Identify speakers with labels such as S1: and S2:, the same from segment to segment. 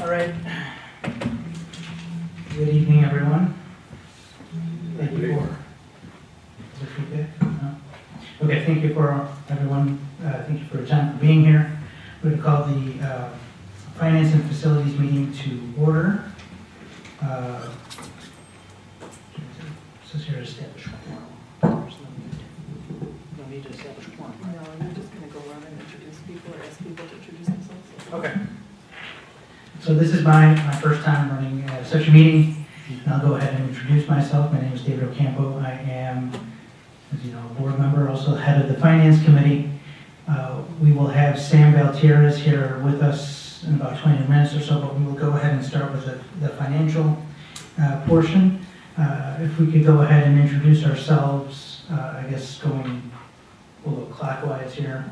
S1: All right. Good evening, everyone. Thank you for. Is there feedback? No? Okay. Thank you for everyone. Thank you for your time for being here. We're going to call the Finance and Facilities meeting to order. Says here establish quorum. There's no need to establish quorum.
S2: No, you're just going to go around and introduce people or ask people to introduce themselves.
S1: Okay. So this is my first time running such a meeting. And I'll go ahead and introduce myself. My name is David Ocampo. I am, as you know, a board member, also head of the Finance Committee. We will have Sam Valtierrez here with us in about 20 minutes or so, but we will go ahead and start with the financial portion. If we could go ahead and introduce ourselves, I guess going a little clockwise here.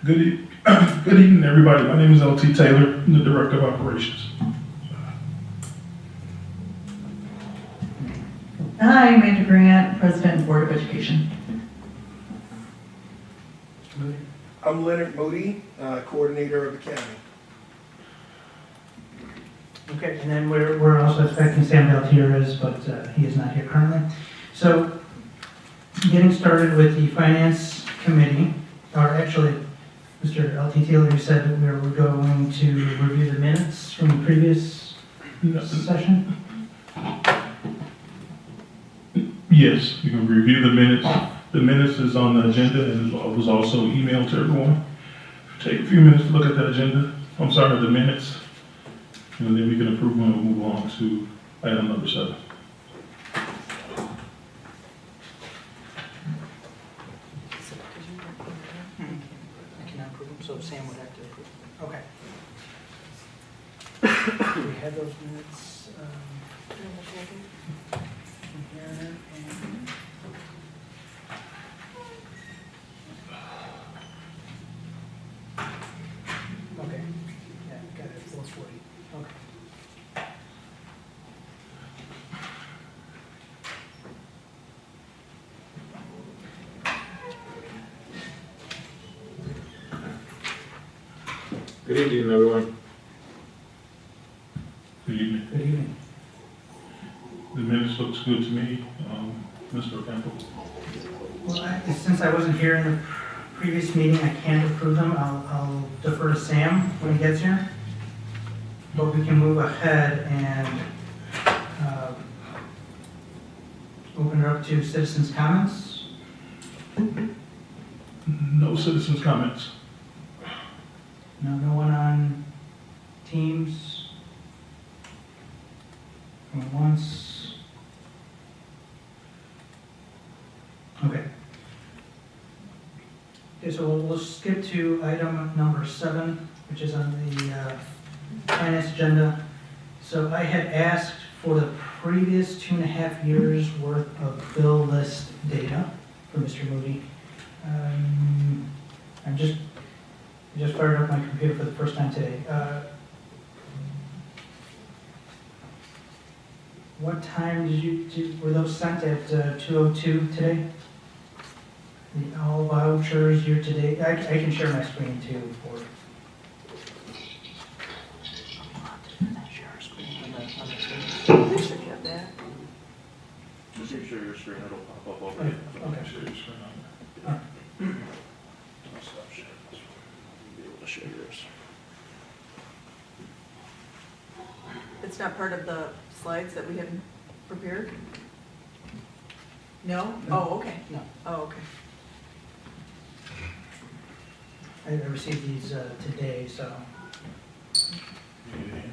S3: Good evening, everybody. My name is L.T. Taylor. I'm the Director of Operations.
S2: Hi, I'm Amanda Grant, President and Board of Education.
S4: I'm Leonard Moody, Coordinator of Academy.
S1: Okay, and then we're also expecting Sam Valtierrez, but he is not here currently. So, getting started with the Finance Committee, or actually, Mr. L.T. Taylor, you said that we're going to review the minutes from the previous session?
S3: Yes, you can review the minutes. The minutes is on the agenda and it was also emailed to everyone. Take a few minutes to look at the agenda. I'm sorry, the minutes. And then we can approve them and move on to item number 7.
S1: I cannot approve them, so Sam would have to approve. Okay. Do we have those minutes? Here and okay. Yeah, got it. 440. Okay.
S5: Good evening, everyone.
S3: Good evening.
S1: Good evening.
S3: The minutes looks good to me, Mr. Ocampo.
S1: Well, since I wasn't here in the previous meeting, I can't approve them. I'll defer to Sam when he gets here. But we can move ahead and open it up to citizens' comments.
S3: No citizens' comments.
S1: No one on Teams. Going once. Okay. Okay, so we'll skip to item number 7, which is on the finance agenda. So I had asked for the previous 2.5 years worth of bill list data for Mr. Moody. I just fired up my computer for the first time today. What time were those sent at 2:02 today? All vouchers year to date. I can share my screen too for. Share our screen on the
S2: They should have that.
S5: Just make sure your screen will pop up over
S1: Okay.
S3: Okay. Share your screen on there.
S5: I'll stop sharing this one. You'll be able to share yours.
S2: It's not part of the slides that we had prepared? No? Oh, okay.
S1: No.
S2: Oh, okay.
S1: I received these today, so. Okay.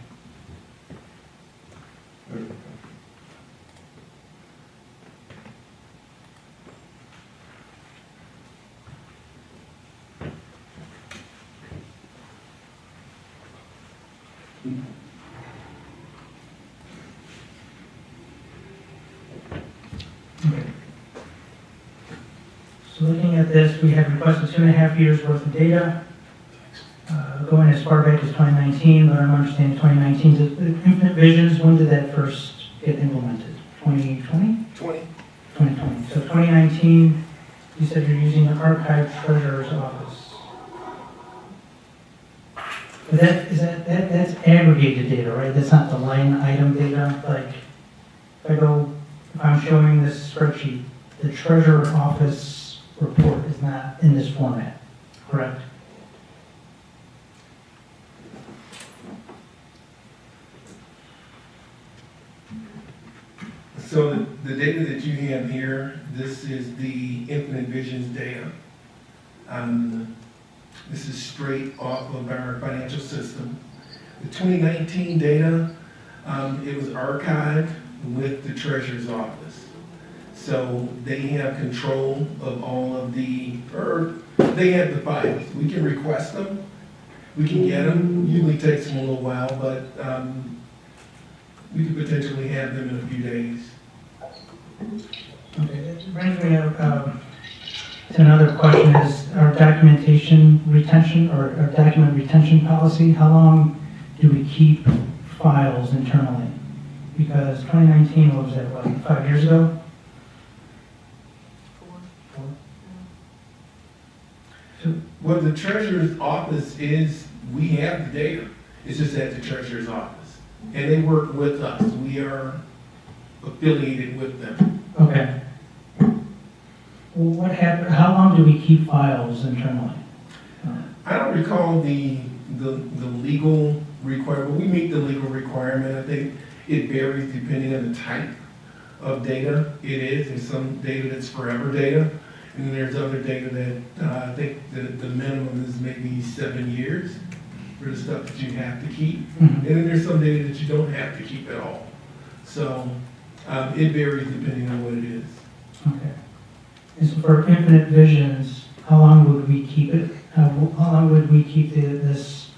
S1: So looking at this, we have requested 2.5 years worth of data, going as far back as 2019, but I'm understanding 2019 is Infinite Visions. When did that first get implemented? 2020? 2020. So 2019, you said you're using the Archive Treasurer's Office. But that's aggregated data, right? That's not the line item data, like, if I'm showing this spreadsheet, the treasurer office report is not in this format, correct?
S4: So the data that you have here, this is the Infinite Visions data. This is straight off of our financial system. The 2019 data, it was archived with the treasurer's office. So they have control of all of they have the files. We can request them, we can get them, usually takes them a little while, but we could potentially have them in a few days.
S1: Okay, it brings me up to another question is our documentation retention or our document retention policy, how long do we keep files internally? Because 2019 was that, what, 5 years ago? So,
S4: What the treasurer's office is, we have the data. It's just at the treasurer's office. And they work with us. We are affiliated with them.
S1: okay. Well, what happened, how long do we keep files internally?
S4: I don't recall the legal requirement. We meet the legal requirement. I think it varies depending on the type of data it is. There's some data that's forever data, and then there's other data that I think the minimum is maybe 7 years for the stuff that you have to keep.
S1: Mhm.
S4: And then there's some data that you don't have to keep at all. So it varies depending on what it is.
S1: Okay. And so for Infinite Visions, how long would we keep it? How long would we keep this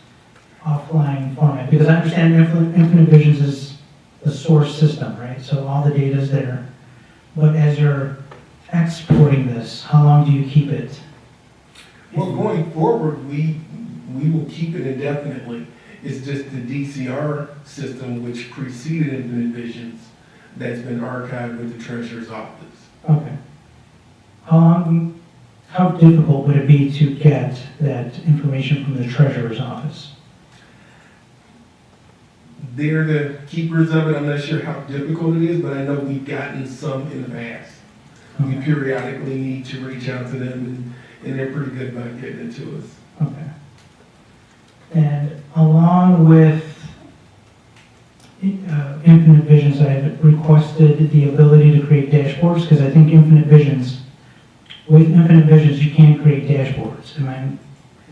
S1: offline format? Because I understand Infinite Visions is the source system, right? So all the data is there. But as you're exporting this, how long do you keep it?
S4: Well, going forward, we will keep it indefinitely. It's just the DCR system, which preceded Infinite Visions, that's been archived with the treasurer's office.
S1: Okay. How difficult would it be to get that information from the treasurer's office?
S4: They're the keepers of it. I'm not sure how difficult it is, but I know we've gotten some in the past. We
S1: Okay.
S4: periodically need to reach out to them, and they're pretty good about getting it to us.
S1: Okay. And along with Infinite Visions, I have requested the ability to create dashboards, because I think with Infinite Visions, you can create dashboards. Am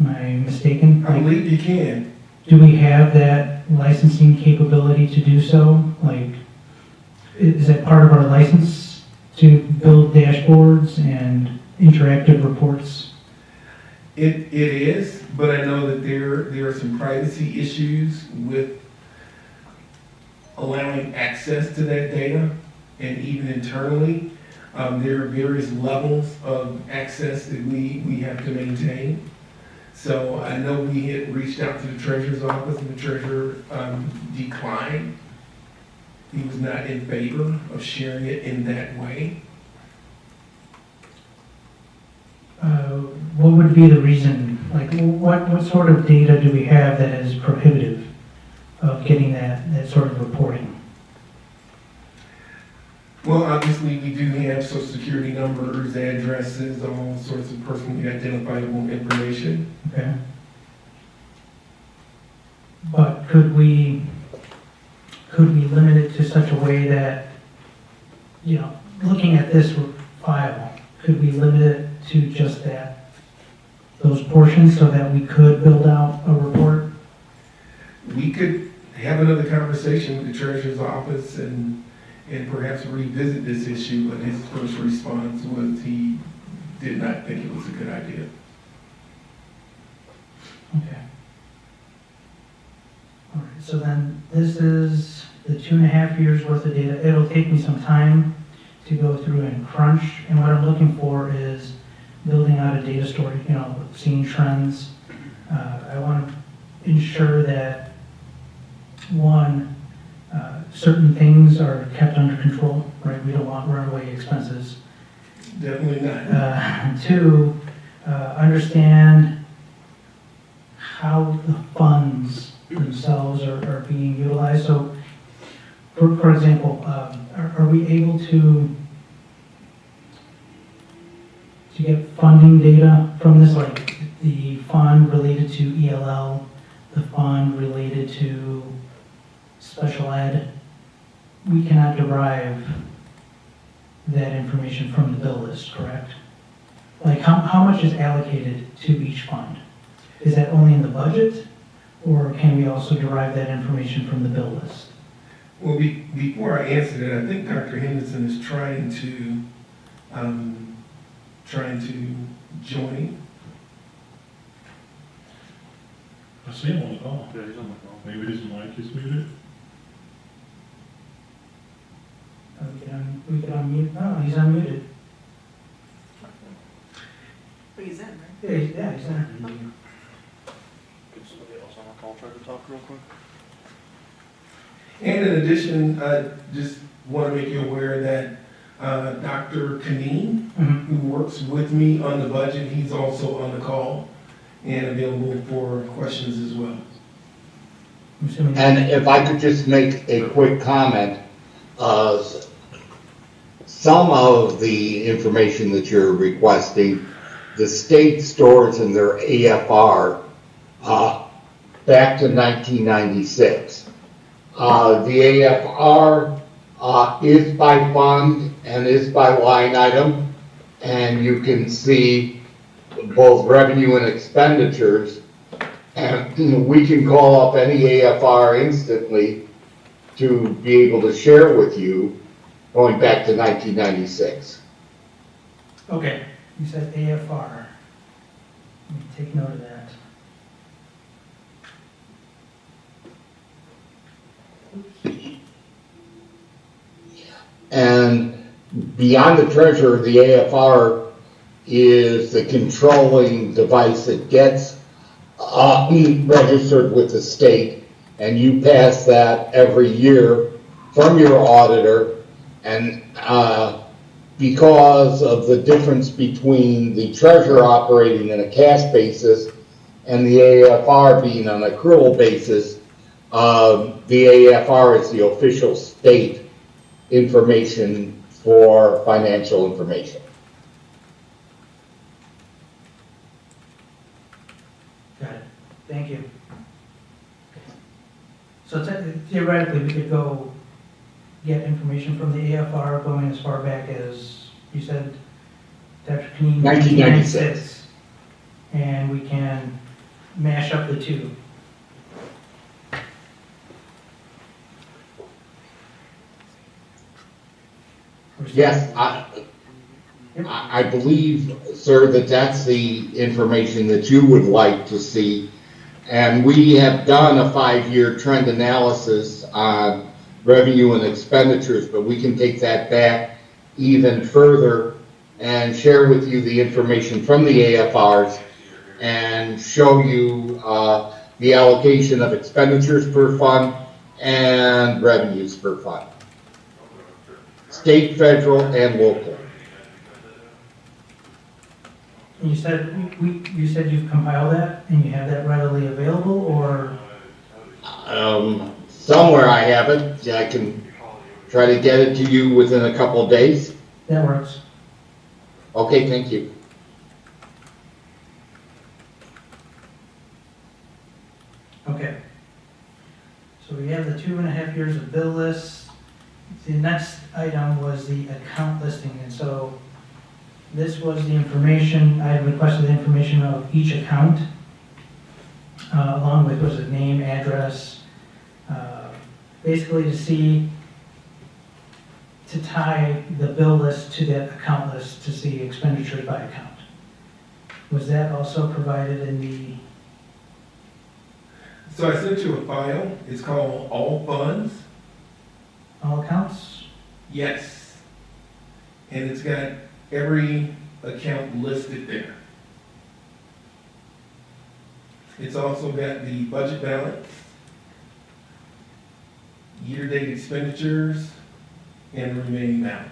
S1: I mistaken?
S4: I believe you can.
S1: Do we have that licensing capability to do so? Like, is that part of our license to build dashboards and interactive reports?
S4: It is, but I know that there are some privacy issues with allowing access to that data, and even internally, there are various levels of access that we have to maintain. So I know we had reached out to the treasurer's office, and the treasurer declined. He was not in favor of sharing it in that way.
S1: What would be the reason? Like, what sort of data do we have that is prohibitive of getting that sort of reporting?
S4: Well, obviously, we do have social security numbers, addresses, all sorts of personally identifiable information.
S1: Okay. But could we limit it to such a way that, looking at this file, could we limit it to just those portions so that we could build out a report?
S4: We could have another conversation with the treasurer's office and perhaps revisit this issue, but his first response was he did not think it was a good idea.
S1: Okay. All right, so then this is the 2.5 years worth of data. It'll take me some time to go through and crunch, and what I'm looking for is building out a data story, seeing trends. I want to ensure that, one, certain things are kept under control, right? We don't want runaway expenses.
S4: Definitely not.
S1: Two, understand how the funds themselves are being utilized. So, for example, are we able to get funding data from this, like the fund related to ELL, the fund related to special ed? We cannot derive that information from the bill list, correct? Like, how much is allocated to each fund? Is that only in the budget, or can we also derive that information from the bill list?
S4: Well, before I answer that, I think Dr. Henderson is trying to join.
S3: I see him on the call.
S5: Yeah, he's on the call.
S3: Maybe his mic is muted.
S1: We could unmute, oh, he's unmuted.
S2: But he's in, right?
S1: Yeah, he's there.
S5: Could somebody else on the call try to talk real quick?
S4: And in addition, I just want to make you aware that Dr. Kaneen,
S1: Mhm.
S4: who works with me on the budget, he's also on the call and available for questions as well.
S1: I'm assuming-
S6: And if I could just make a quick comment, some of the information that you're requesting, the state stores in their AFR back to 1996. The AFR is by fund and is by line item, and you can see both revenue and expenditures. And we can call up any AFR instantly to be able to share with you going back to 1996.
S1: Okay, you said AFR. Let me take note of that.
S6: And beyond the treasurer, the AFR is the controlling device that gets registered with the state, and you pass that every year from your auditor. And because of the difference between the treasurer operating in a cash basis and the AFR being on an accrual basis, the AFR is the official state information for financial information.
S1: Got it. Thank you. So theoretically, we could go get information from the AFR going as far back as, you said, Dr. Kneen,
S6: 1996.
S1: And we can mash up the two.
S6: Yes, I believe, sir, that that's the information that you would like to see. And we have done a 5-year trend analysis on revenue and expenditures, but we can take that back even further and share with you the information from the AFRs and show you the allocation of expenditures per fund and revenues per fund. State, federal, and local.
S1: And you said, you said you've compiled that and you have that readily available, or?
S6: Somewhere I have it. I can try to get it to you within a couple of days.
S1: That works.
S6: Okay, thank you.
S1: Okay. So we have the 2.5 years of bill lists. The next item was the account listing, and so this was the information, I had requested the information of each account, along with, was it name, address, basically to see, to tie the bill list to that account list to see expenditures by account. Was that also provided in the?
S4: So I sent you a file. It's called All Funds.
S1: All accounts?
S4: Yes. And it's got every account listed there. It's also got the budget balance, year-to-date expenditures, and the remaining balance.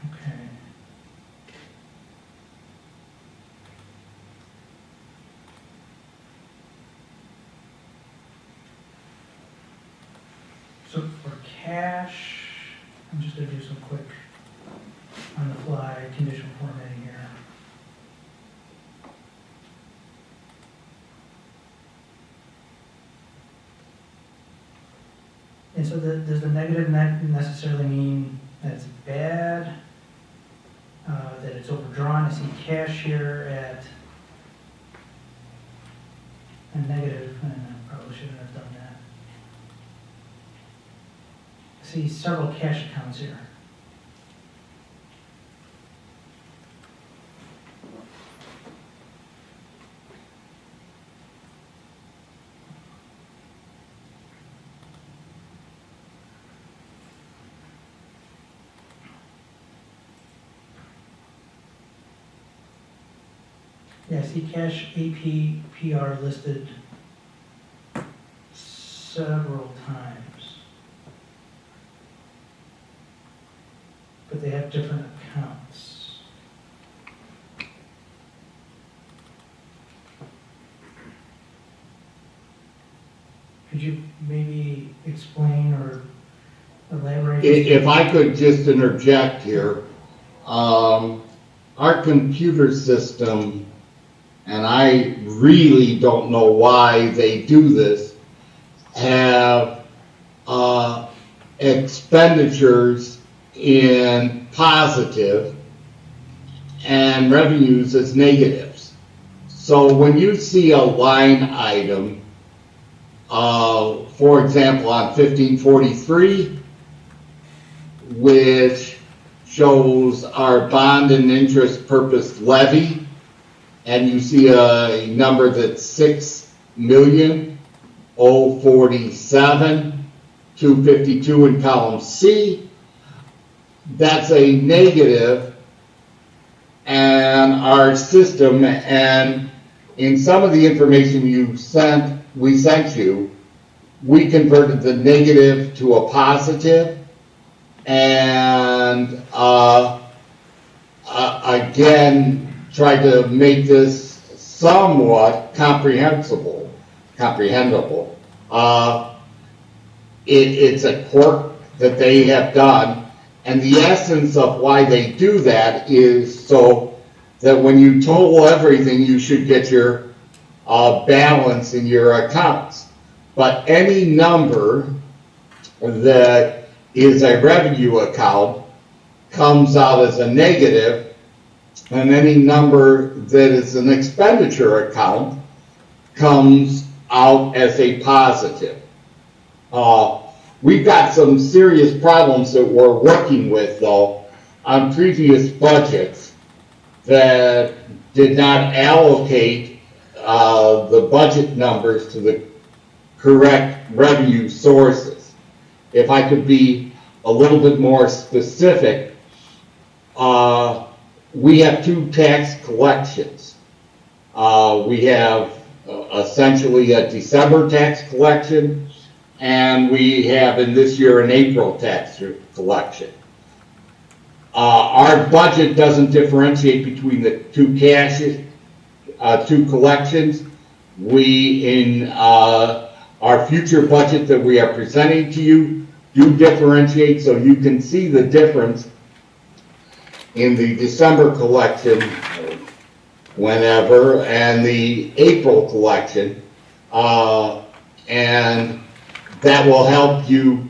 S1: Okay. So for cash, I'm just gonna do some quick on the fly conditional formatting here. And so does the negative necessarily mean that it's bad? That it's overdrawn? I see cash here at a negative, and I probably shouldn't have done that. I see several cash accounts here. Yeah, I see cash AP, PR listed several times. But they have different accounts. Could you maybe explain or elaborate?
S6: If I could just interject here, our computer system, and I really don't know why they do this, have expenditures in positive and revenues as negatives. So when you see a line item, for example, on 1543, which shows our bond and interest purpose levy, and you see a number that's 6,047,252 in column C, that's a negative, and our system, and in some of the information we sent you, we converted the negative to a positive, and again, tried to make this somewhat comprehensible. It's a quirk that they have done, and the essence of why they do that is so that when you total everything, you should get your balance in your accounts. But any number that is a revenue account comes out as a negative, and any number that is an expenditure account comes out as a positive. We've got some serious problems that we're working with, though, on previous budgets that did not allocate the budget numbers to the correct revenue sources. If I could be a little bit more specific, we have two tax collections. We have essentially a December tax collection, and we have in this year an April tax collection. Our budget doesn't differentiate between the two collections. We, in our future budget that we are presenting to you, do differentiate, so you can see the difference in the December collection whenever and the April collection, and that will help you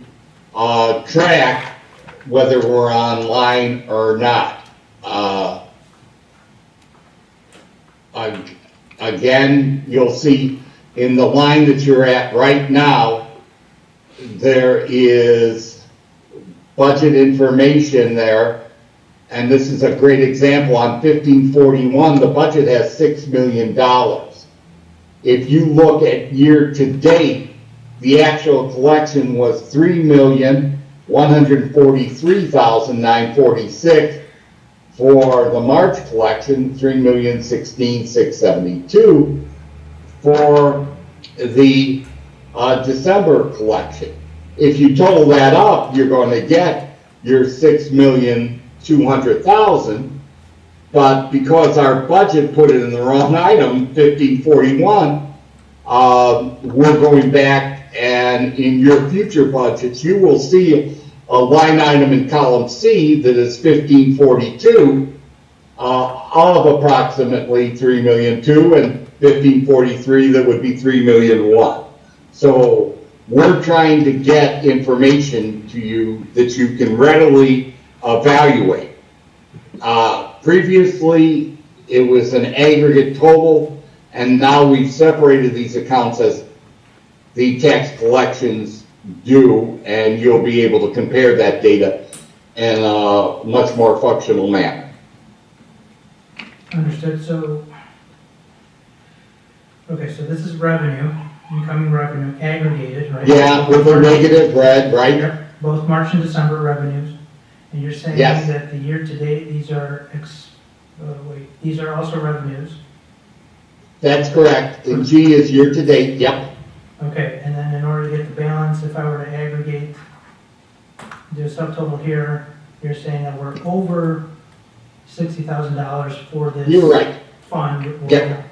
S6: track whether we're online or not. Again, you'll see in the line that you're at right now, there is budget information there, and this is a great example. On 1541, the budget has $6 million. If you look at year to date, the actual collection was $3,143,946. For the March collection, $3,016,672. For the December collection, if you total that up, you're going to get your $6,200,000. But because our budget put it in the wrong item, 1541, we're going back And in your future budgets, you will see a line item in column C that is 1542 of approximately 3,200,000 and 1543 that would be 3,100,000. So we're trying to get information to you that you can readily evaluate. Previously, it was an aggregate total, and now we've separated these accounts as the tax collections due, and you'll be able to compare that data in a much more functional manner.
S1: Understood. So, okay, so this is revenue, incoming revenue, aggregated, right?
S6: Yeah, with a negative red, right?
S1: Yep, both March and December revenues. And you're saying
S6: Yes.
S1: that the year-to-date, these are, these are also revenues.
S6: That's correct. And G is year-to-date, yep.
S1: Okay, and then in order to get the balance, if I were to aggregate the subtotal here, you're saying that we're over $60,000 for this
S6: You're right.
S1: fund? Or-
S6: Yep.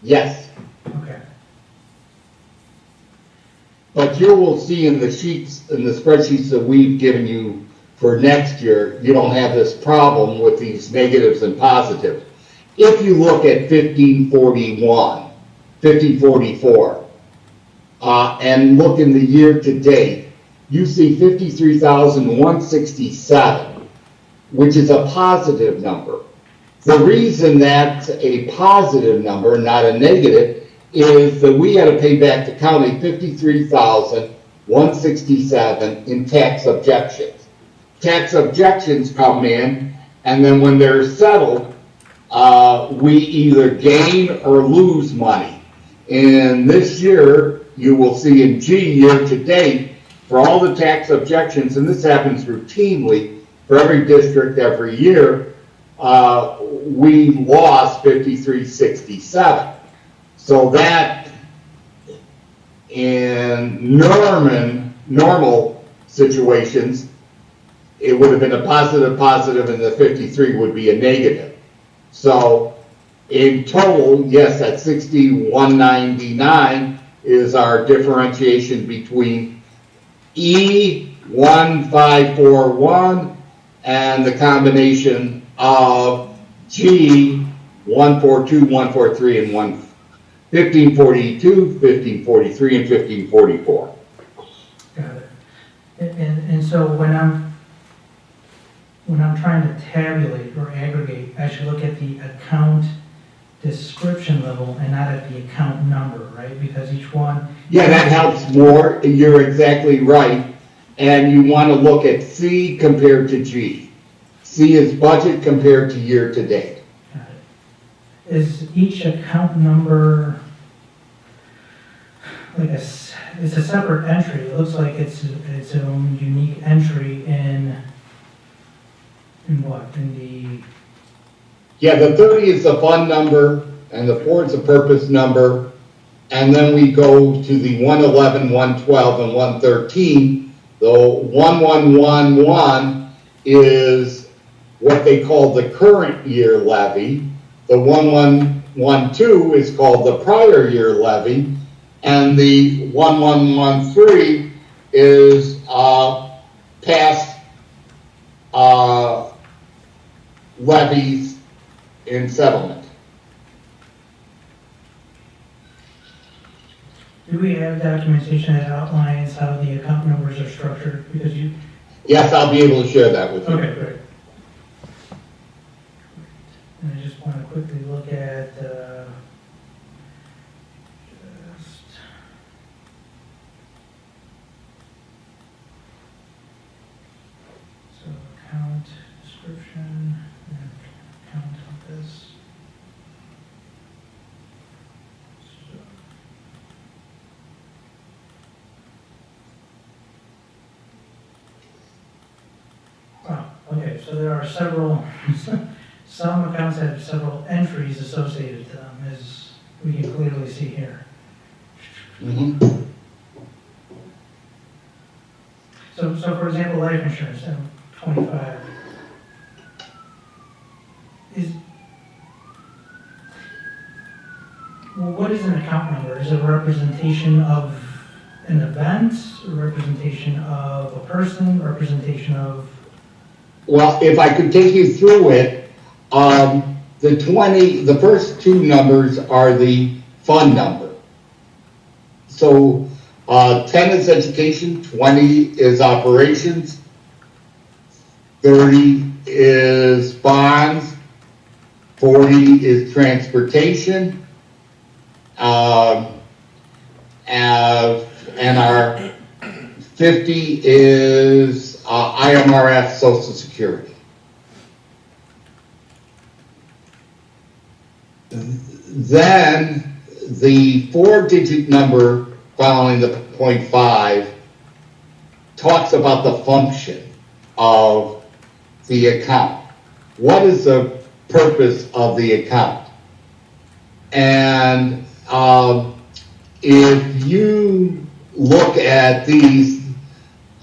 S6: Yes.
S1: Okay,
S6: But you will see in the sheets, in the spreadsheets that we've given you for next year, you don't have this problem with these negatives and positives. If you look at 1541, 1544, and look in the year to date, you see 53,167, which is a positive number. The reason that's a positive number, not a negative, is that we had to pay back the county 53,167 in tax objections. Tax objections come in, and then when they're settled, we either gain or lose money. And this year, you will see in G year to date, for all the tax objections, and this happens routinely for every district every year, we lost 5367. So that in normal situations, it would have been a positive, and the 53 would be a negative. So in total, yes, that 6199 is our differentiation between E1541 and the combination of G142, 143, and 1542, 1543, and 1544.
S1: got it. And so when I'm trying to tabulate or aggregate, I should look at the account description level and not at the account number, right? Because each one.
S6: Yeah, that helps more. You're exactly right. And you want to look at C compared to G. C is budget compared to year to date.
S1: Got it. Is each account number like it's a separate entry? It looks like it's its own unique entry in what? In the.
S6: Yeah, the 30 is the fund number, and the 4 is the purpose number, and then we go to the 111, 112, and 113. The 1111 is what they call the current year levy. The 1112 is called the prior year levy, and the 1113 is past levies in settlement.
S1: Do we have documentation that outlines how the account numbers are structured? Because you.
S6: Yes, I'll be able to share that with you.
S1: Okay, great. And I just want to quickly look at so account description and account of this. Wow, okay, so there are several, some accounts have several entries associated to them, as we can clearly see here.
S6: Mhm.
S1: So for example, life insurance, 25. what is an account number? Is it a representation of an event, a representation of a person, representation of?
S6: Well, if I could take you through it, the first two numbers are the fund number. So, 10 is education, 20 is operations, 30 is bonds, 40 is transportation, and our 50 is IMRF Social Security. Then the 4-digit number following the .5 talks about the function of the account. What is the purpose of the account? And if you look at these,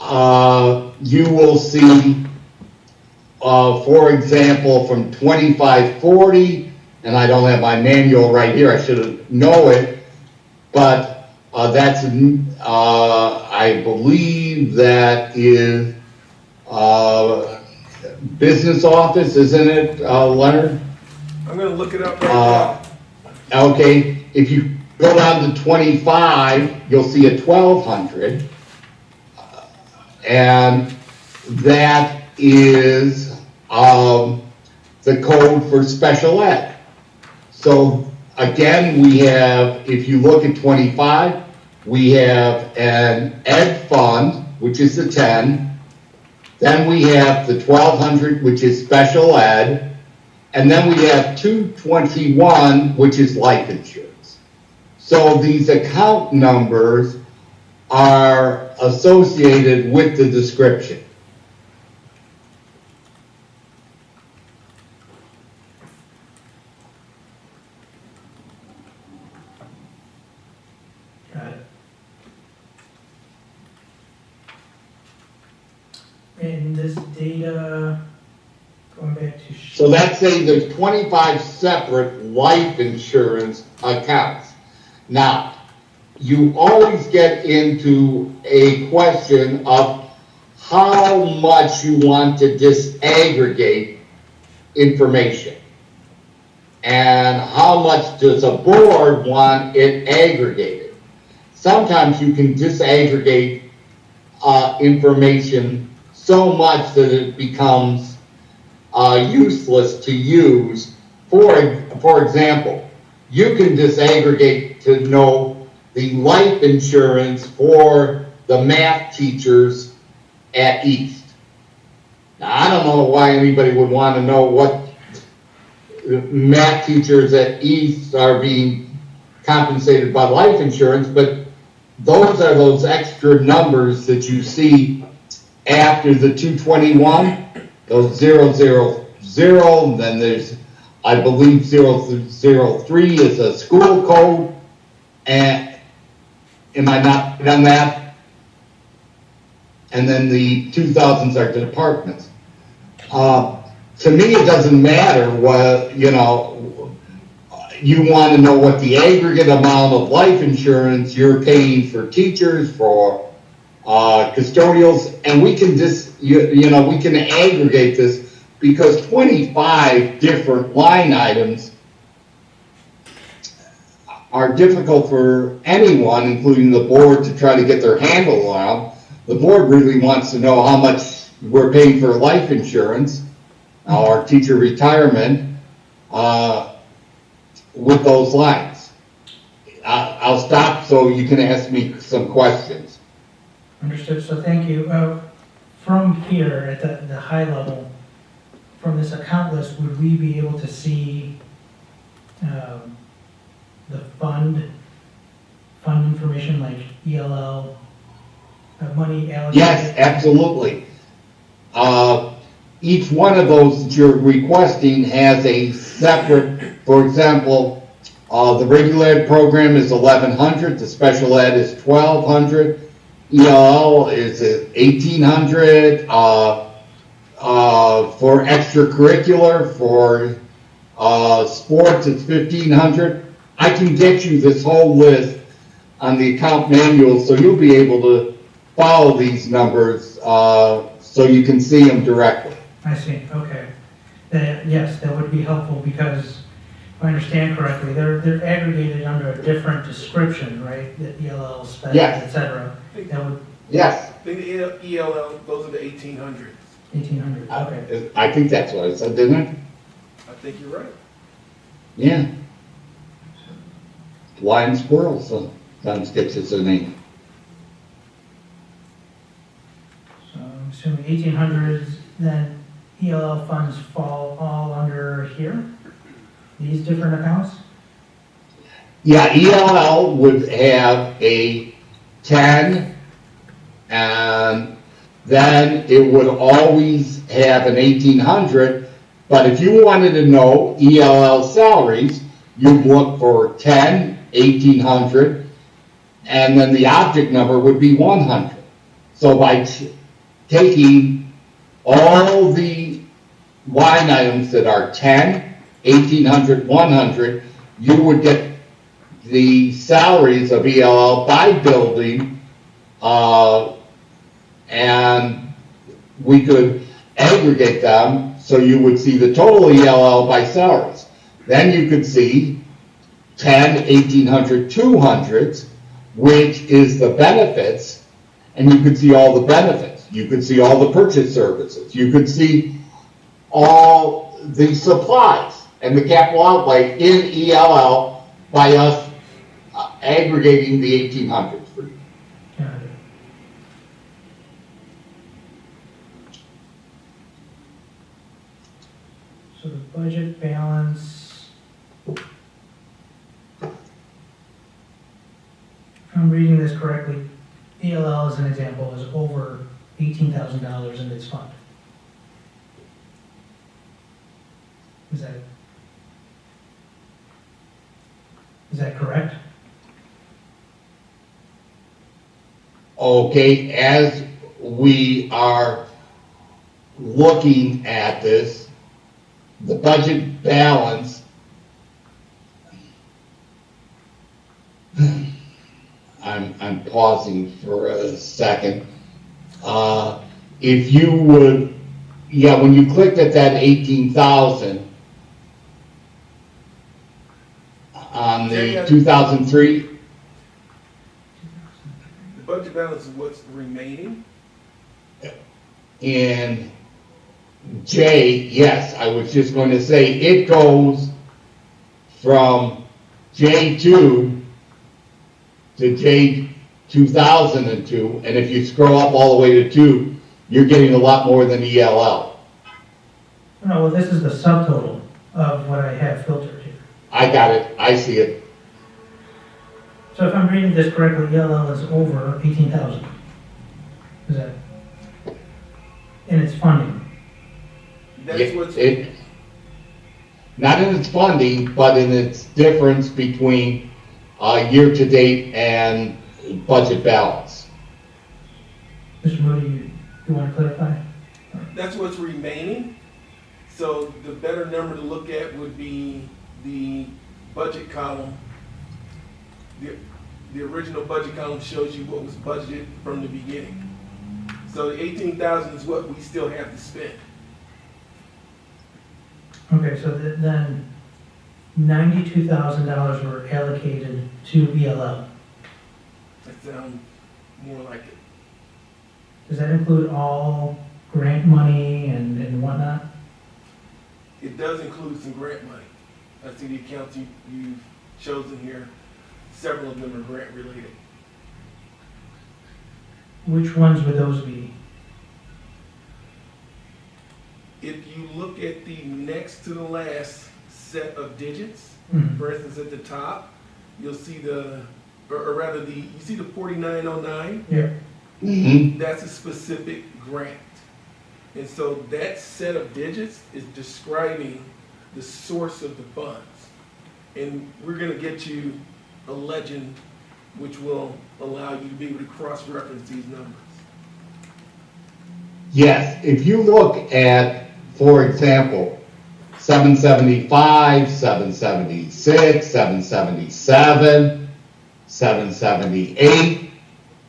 S6: you will see, for example, from 2540, and I don't have my manual right here, I should know it, but that's, I believe that is business office, isn't it, Leonard?
S5: I'm gonna look it up right
S6: Okay, if you go down to 25, you'll see a 1200, and that is the code for special ed. So again, we have, if you look at 25, we have an ed fund, which is the 10. Then we have the 1200, which is special ed. And then we have 221, which is life insurance. So these account numbers are associated with the description.
S1: Got it. And this data, going back to.
S6: So that's saying there's 25 separate life insurance accounts. Now, you always get into a question of how much you want to disaggregate information. And how much does a board want it aggregated? Sometimes you can disaggregate information so much that it becomes useless to use. For example, you can disaggregate to know the life insurance for the math teachers at East. Now, I don't know why anybody would want to know what math teachers at East are being compensated by life insurance, but those are those extra numbers that you see after the 221, those 000, and then there's, I believe, 003 is a school code, and am I not on that? And then the 2000s are departments. To me, it doesn't matter what, you want to know what the aggregate amount of life insurance you're paying for teachers, for custodials, and we can we can aggregate this because 25 different line items are difficult for anyone, including the board, to try to get their handle around. The board really wants to know how much we're paying for life insurance or teacher retirement with those lines. I'll stop so you can ask me some questions.
S1: Understood, so thank you. From here, at the high level, from this account list, would we be able to see the fund information like ELL, money allocated?
S6: Yes, absolutely. Each one of those that you're requesting has a separate, for example, the regular ed program is 1100, the special ed is 1200, ELL is 1800, for extracurricular, for sports it's 1500. I can get you this whole list on the account manual, so you'll be able to follow these numbers, so you can see them directly.
S1: I see, okay. Yes, that would be helpful because if I understand correctly, they're aggregated under a different description, right? The ELL spec,
S6: Yes.
S1: et cetera. That would,
S6: Yes,
S4: I think the ELL goes into 1800.
S1: 1,800, okay.
S6: I think that's what I said, didn't I?
S4: I think you're right.
S6: Yeah. Blind squirrel sometimes gets its name.
S1: So I'm assuming 1,800s, then ELL funds fall all under here? These different accounts?
S6: Yeah, ELL would have a 10, and then it would always have an 1,800, but if you wanted to know ELL salaries, you'd look for 10, 1,800, and then the object number would be 100. So by taking all the line items that are 10, 1,800, 100, you would get the salaries of ELL by building, and we could aggregate them so you would see the total ELL by salaries. Then you could see 10, 1,800, 200s, which is the benefits, and you could see all the benefits. You could see all the purchase services. You could see all the supplies and the capital outlay in ELL by us aggregating the 1,800s for you.
S1: Got it. So the budget balance, if I'm reading this correctly, ELL as an example is over $18,000 in its fund. Is that correct?
S6: Okay, as we are looking at this, the budget balance, I'm pausing for a second. If you would, yeah, when you clicked at that 18,000 on the 2003,
S4: The budget balance is what's remaining.
S6: in J, yes, I was just going to say, it goes from J2 to J2002, and if you scroll up all the way to 2, you're getting a lot more than ELL.
S1: No, well, this is the subtotal of what I have filtered here.
S6: I got it, I see it.
S1: So if I'm reading this correctly, ELL is over 18,000. Is that in its funding?
S4: That's what's,
S6: Not in its funding, but in its difference between year-to-date and budget balance.
S1: Mr. Moody, you want to clarify?
S4: that's what's remaining. So the better number to look at would be the budget column. The original budget column shows you what was budgeted from the beginning. So the 18,000 is what we still have to spend.
S1: Okay, so then $92,000 were allocated to ELL.
S4: That sounds more like it.
S1: Does that include all grant money and whatnot?
S4: It does include some grant money. I see the accounts you've chosen here, several of them are grant related.
S1: Which ones would those be?
S4: If you look at the next to the last set of digits,
S1: Mhm.
S4: for instance, at the top, you'll see you see the 4909?
S1: Yeah.
S6: Mm-hmm.
S4: That's a specific grant. And so that set of digits is describing the source of the funds. And we're gonna get you a legend which will allow you to be able to cross-reference these numbers.
S6: Yes, if you look at, for example, 775, 776, 777, 778,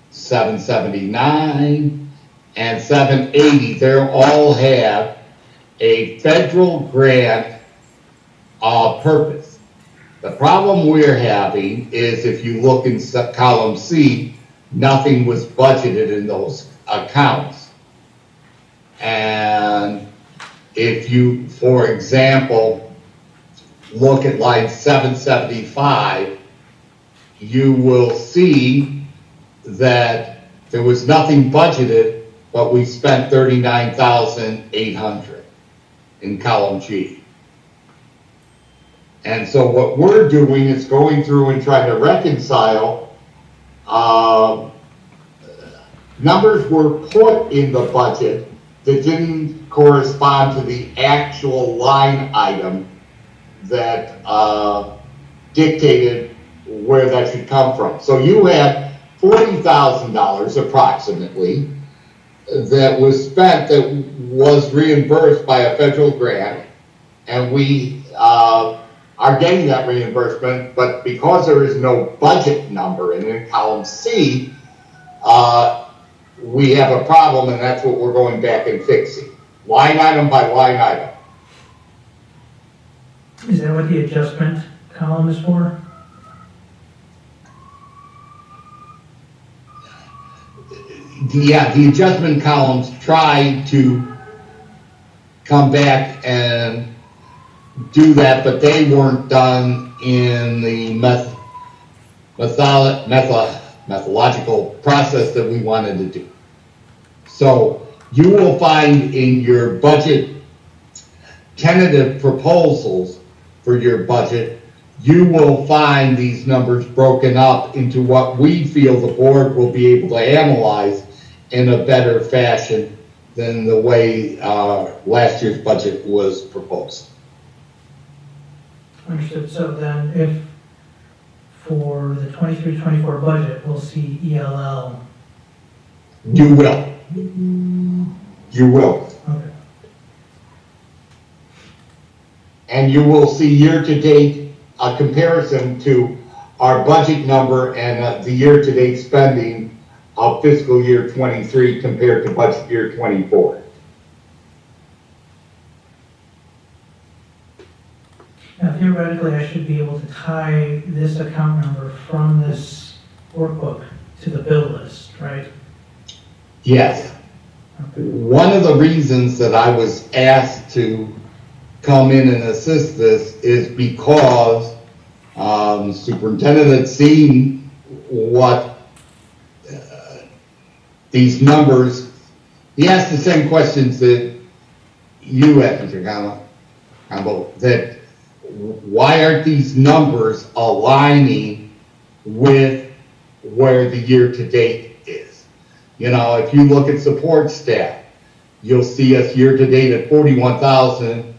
S6: 779, and 780. They all have a federal grant purpose. The problem we're having is if you look in column C, nothing was budgeted in those accounts. And if you, for example, look at line 775, you will see that there was nothing budgeted, but we spent 39,800 in column G. And so what we're doing is going through and trying to reconcile numbers were put in the budget that didn't correspond to the actual line item that dictated where that should come from. So you had $40,000 approximately that was spent that was reimbursed by a federal grant, and we are getting that reimbursement, but because there is no budget number in column C, we have a problem, and that's what we're going back and fixing, line item by line item.
S1: Is that what the adjustment column is for?
S6: Yeah, the adjustment columns try to come back and do that, but they weren't done in the methodological process that we wanted to do. So you will find in your budget tentative proposals for your budget, you will find these numbers broken up into what we feel the board will be able to analyze in a better fashion than the way last year's budget was proposed.
S1: Understood. So then if for the 23-24 budget, we'll see ELL.
S6: You will. You will.
S1: Okay.
S6: And you will see year-to-date a comparison to our budget number and the year-to-date spending of fiscal year 23 compared to budget year 24.
S1: Now theoretically, I should be able to tie this account number from this workbook to the bill list, right?
S6: Yes.
S1: Okay.
S6: One of the reasons that I was asked to come in and assist this is because the superintendent had seen what these numbers, he asked the same questions that you had, Mr. Combo, that why aren't these numbers aligning with where the year-to-date is? You know, if you look at support staff, you'll see us year-to-date at 41,000.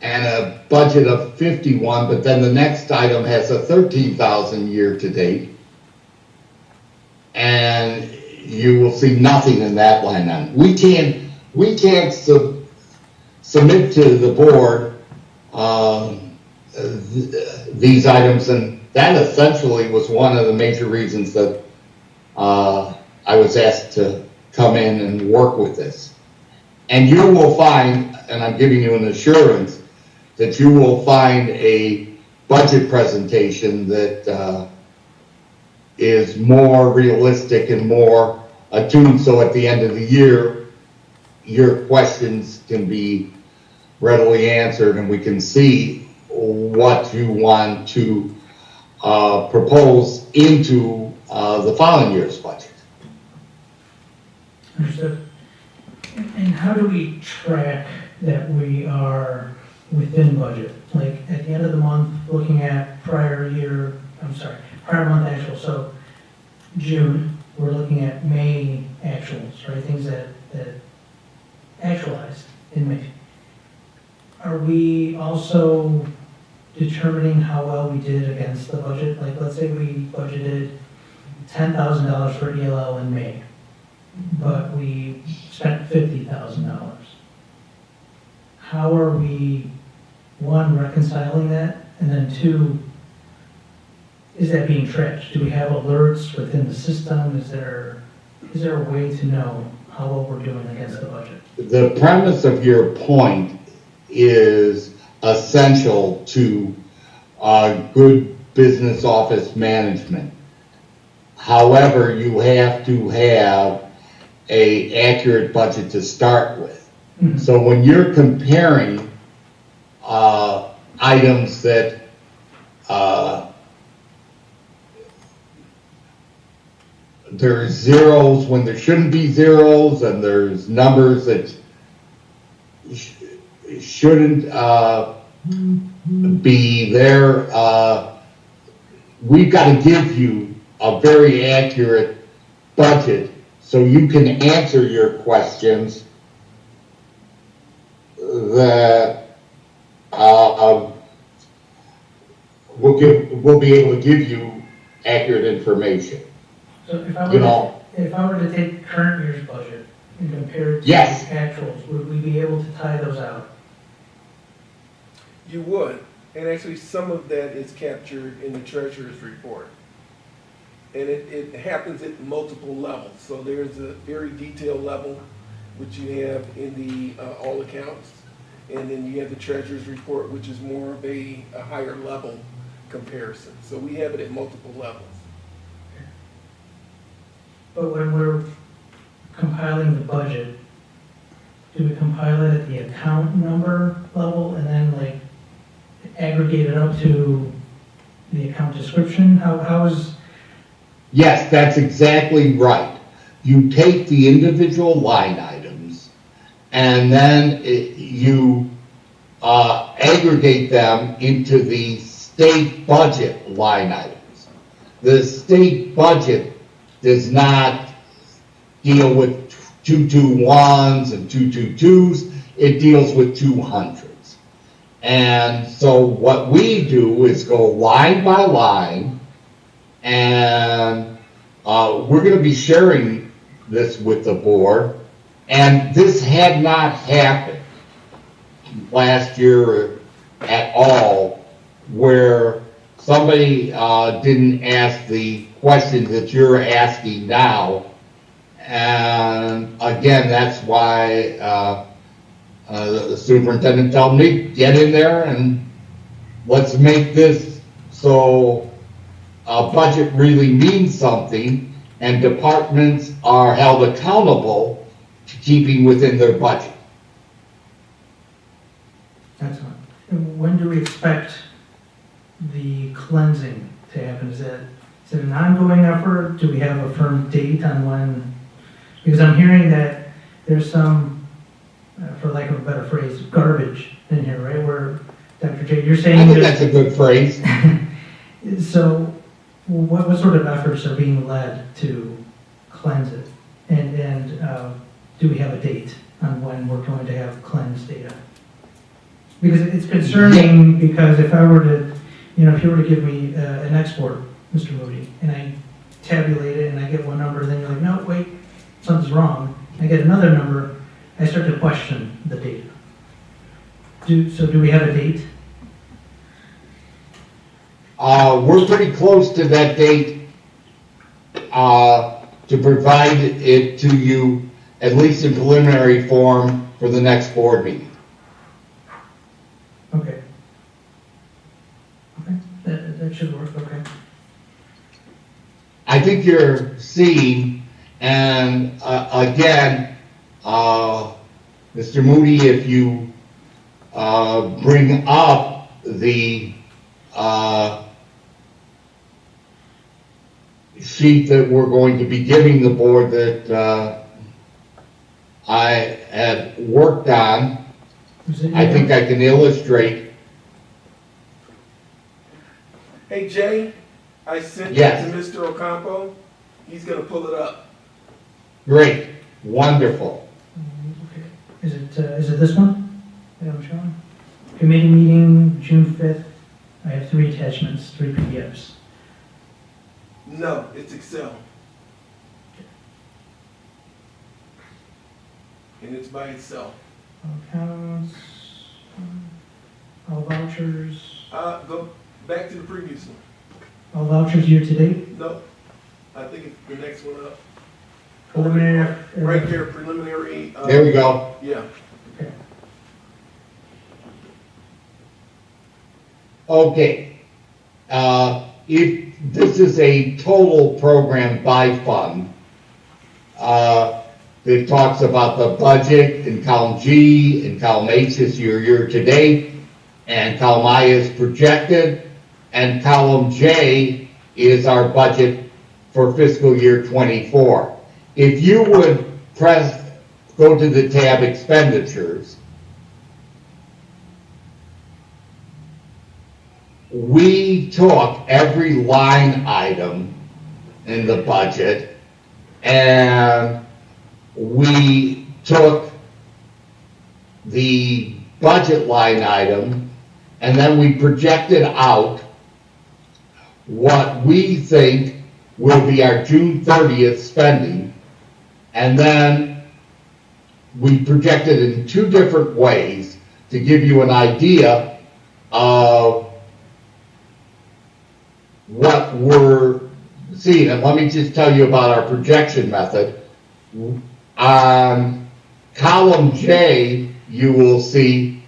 S6: And a budget of 51, but then the next item has a 13,000 year-to-date. And you will see nothing in that line item. We can't submit to the board these items, and that essentially was one of the major reasons that I was asked to come in and work with this. And you will find, and I'm giving you an assurance, that you will find a budget presentation that is more realistic and more attuned, so at the end of the year, your questions can be readily answered and we can see what you want to propose into the following year's budget.
S1: Understood. And how do we track that we are within budget? Like at the end of the month, looking at prior month actual. So June, we're looking at May actuals, right? Things that actualized in May. Are we also determining how well we did against the budget? Like let's say we budgeted $10,000 for ELL in May. but we spent $50,000. How are we, one, reconciling that, and then two, is that being tracked? Do we have alerts within the system? Is there a way to know how well we're doing against the budget?
S6: The premise of your point is essential to good business office management. However, you have to have an accurate budget to start with.
S1: Mhm.
S6: So when you're comparing items that there's zeros when there shouldn't be zeros, and there's numbers that shouldn't be there, we've got to give you a very accurate budget so you can answer your questions that we'll be able to give you accurate information.
S1: So if I
S6: You
S1: were
S6: know,
S1: to, if I were to take current year's budget and compare it to
S6: Yes.
S1: actuals, would we be able to tie those out?
S4: You would, and actually some of that is captured in the treasurer's report. And it happens at multiple levels. So there's a very detailed level, which you have in the all accounts. And then you have the treasurer's report, which is more of a higher level comparison. So we have it at multiple levels.
S1: But when we're compiling the budget, do we compile it at the account number level and then like aggregate it up to the account description? How is,
S6: yes, that's exactly right. You take the individual line items and then you aggregate them into the state budget line items. The state budget does not deal with 221s and 222s, it deals with 200s. And so what we do is go line by line, and we're going to be sharing this with the board, and this had not happened last year at all, where somebody didn't ask the questions that you're asking now. And again, that's why the superintendent told me, get in there and let's make this so a budget really means something and departments are held accountable to keeping within their budget.
S1: excellent. And when do we expect the cleansing to happen? Is it an ongoing effort? Do we have a firm date on when? Because I'm hearing that there's some, for lack of a better phrase, garbage in here, right? Where, Dr. J, you're saying
S6: I think
S1: that-
S6: that's a good phrase.
S1: So what sort of efforts are being led to cleanse it? And do we have a date on when we're going to have cleansed data? Because it's concerning, because if I were to, if you were to give me an export, Mr. Moody, and I tabulate it and I get one number, then you're like, no, wait, something's wrong. I get another number, I start to question the data. So do we have a date?
S6: We're pretty close to that date to provide it to you, at least in preliminary form, for the next board meeting.
S1: Okay. Okay, that should work, okay.
S6: I think you're seeing, and again, Mr. Moody, if you bring up the sheet that we're going to be giving the board that I had worked on, I think I can illustrate.
S4: Hey, Jay, I sent
S6: Yes.
S4: it to Mr. Ocampo. He's gonna pull it up.
S6: Great, wonderful.
S1: Okay. Is it this one that I'm showing? Committee meeting, June 5th. I have 3 attachments, 3 PDFs.
S4: No, it's Excel. and it's by itself.
S1: Accounts, all vouchers,
S4: Go back to the previous one.
S1: all vouchers year to date,
S4: No, I think it's the next one up.
S1: preliminary.
S4: Right there, preliminary.
S6: There we go.
S4: Yeah.
S1: Okay.
S6: Okay. If this is a total program by fund, it talks about the budget in column G, and column H is your year to date, and column I is projected, and column J is our budget for fiscal year 24. If you would go to the tab expenditures, we took every line item in the budget and we took the budget line item and then we projected out what we think will be our June 30th spending, and then we projected in two different ways to give you an idea of what we're seeing. And let me just tell you about our projection method. On column J, you will see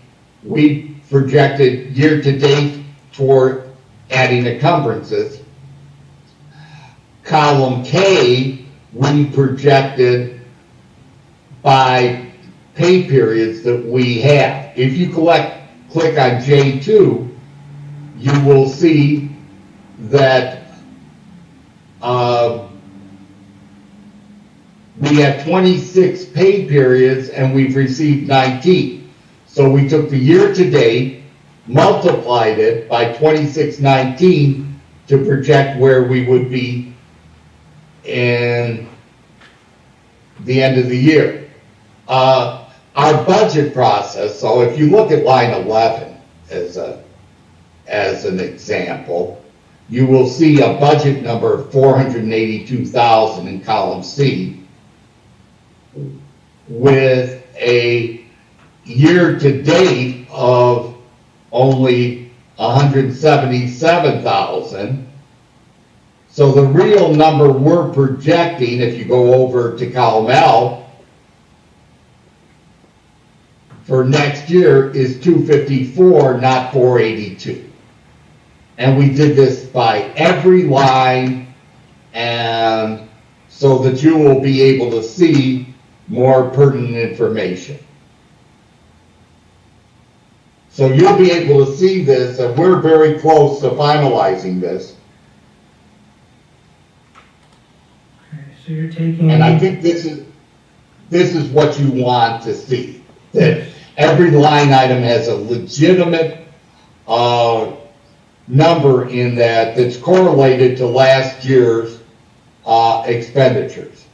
S6: we projected year to date toward adding encumbrances. Column K, we projected by pay periods that we have. If you click on J2, you will see that we have 26 pay periods and we've received 19. So we took the year to date, multiplied it by 2619 to project where we would be in the end of the year. Our budget process, so if you look at line 11 as an example, you will see a budget number of $482,000 in column C with a year to date of only $177,000. So the real number we're projecting, if you go over to column L, for next year is 254, not 482. And we did this by every line, and so that you will be able to see more pertinent information. So you'll be able to see this, and we're very close to finalizing this.
S1: Okay, so you're taking.
S6: And I think this is what you want to see, that every line item has a legitimate number in that's correlated to last year's expenditures.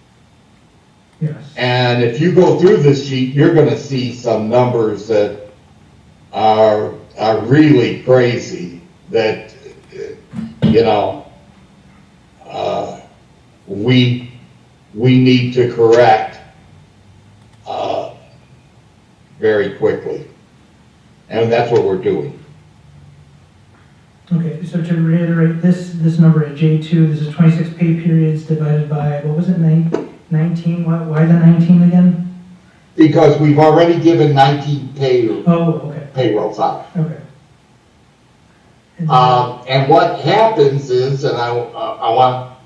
S1: Yes.
S6: And if you go through this sheet, you're going to see some numbers that are really crazy that, you know, we need to correct very quickly. And that's what we're doing.
S1: Okay, so to reiterate, this number at J2, this is 26 pay periods divided by, what was it, 19? Why the 19 again?
S6: Because we've already given 19 payrolls out.
S1: Okay.
S6: And what happens is, and I want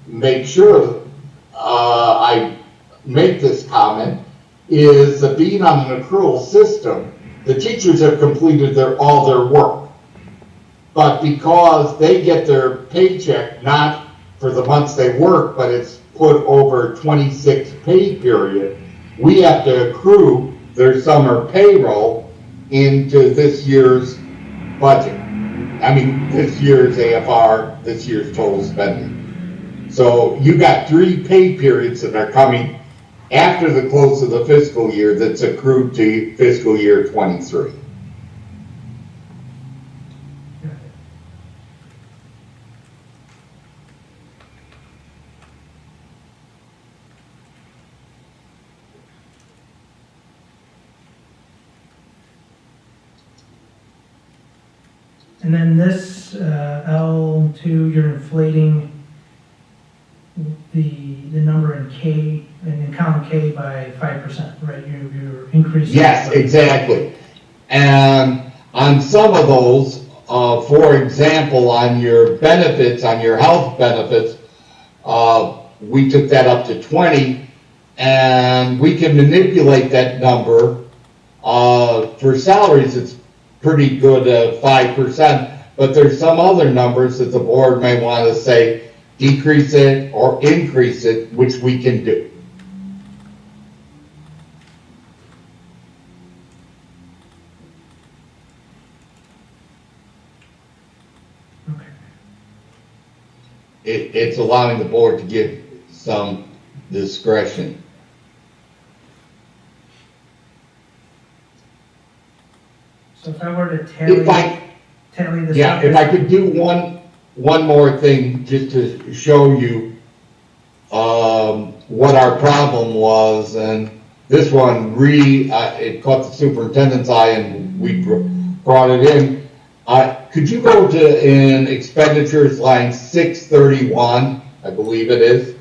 S6: to make sure I make this comment, is that being on an accrual system, the teachers have completed all their work. But because they get their paycheck not for the months they work, but it's put over 26 pay period, we have to accrue their summer payroll into this year's budget. I mean, this year's AFR, this year's total spending. So you got 3 pay periods that are coming after the close of the fiscal year that's accrued to fiscal year 23.
S1: And then this, L2, you're inflating the number in K, in column K by 5%, right? You're increasing.
S6: Yes, exactly. And on some of those, for example, on your benefits, on your health benefits, we took that up to 20, and we can manipulate that number. For salaries, it's pretty good, 5%, but there's some other numbers that the board may want to say decrease it or increase it, which we can do.
S1: Okay.
S6: It's allowing the board to give some discretion.
S1: So if I were to tally this
S6: Yeah,
S1: up.
S6: if I could do one more thing, just to show you, what our problem was, and this one it caught the superintendent's eye and we brought it in. Could you go in expenditures line 631, I believe it is?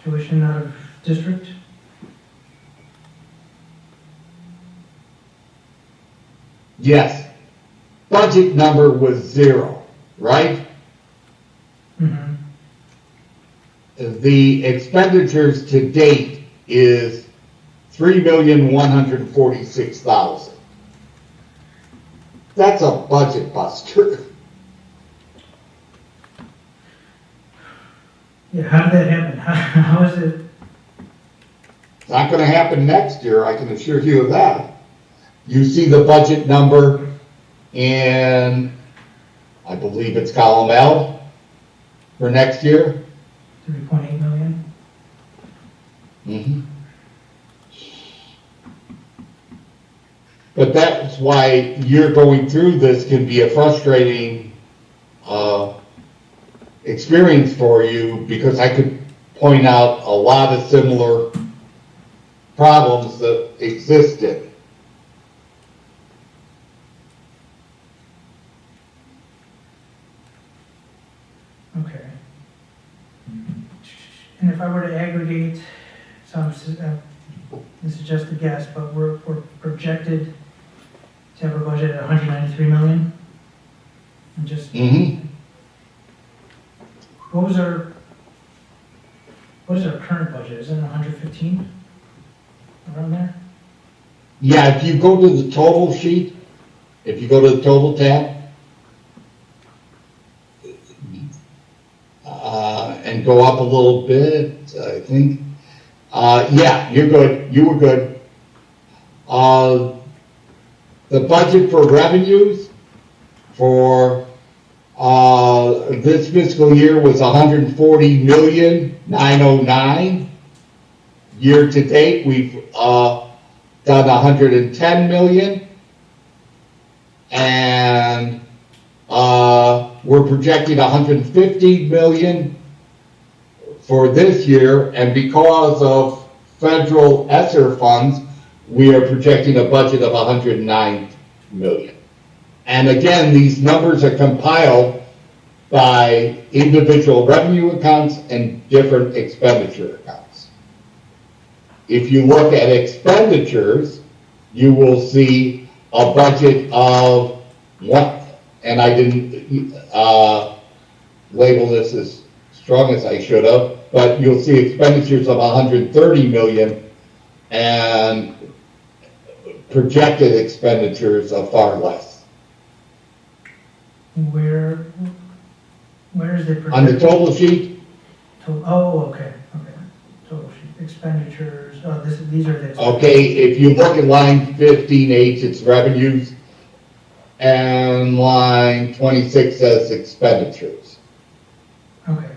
S1: Tuition out of district?
S6: Yes. Budget number was 0, right?
S1: Mm-hmm.
S6: The expenditures to date is $3,146,000. That's a budget buster.
S1: Yeah, how did that happen? How is it?
S6: It's not gonna happen next year, I can assure you of that. You see the budget number in, I believe it's column L for next year?
S1: 3.8 million?
S6: Mm-hmm. But that's why you're going through this can be a frustrating experience for you, because I could point out a lot of similar problems that existed.
S1: Okay. And if I were to aggregate, this is just a guess, but we're projected to have a budget at 193 million? And just,
S6: Mm-hmm.
S1: what is our current budget? Is it 115? Around there?
S6: Yeah, if you go to the total sheet, if you go to the total tab, and go up a little bit, I think. Yeah, you're good. You were good. The budget for revenues for this fiscal year was 140,909,000. Year to date, we've done 110 million, and we're projecting 150 million for this year, and because of federal ESSER funds, we are projecting a budget of 109 million. And again, these numbers are compiled by individual revenue accounts and different expenditure accounts. If you look at expenditures, you will see a budget of what, and I didn't label this as strong as I should have, but you'll see expenditures of 130 million and projected expenditures of far less.
S1: Where is it?
S6: On the total sheet,
S1: Oh, okay. Total sheet, expenditures, these are the.
S6: okay, if you look at line 15H, it's revenues, and line 26 says expenditures.
S1: Okay,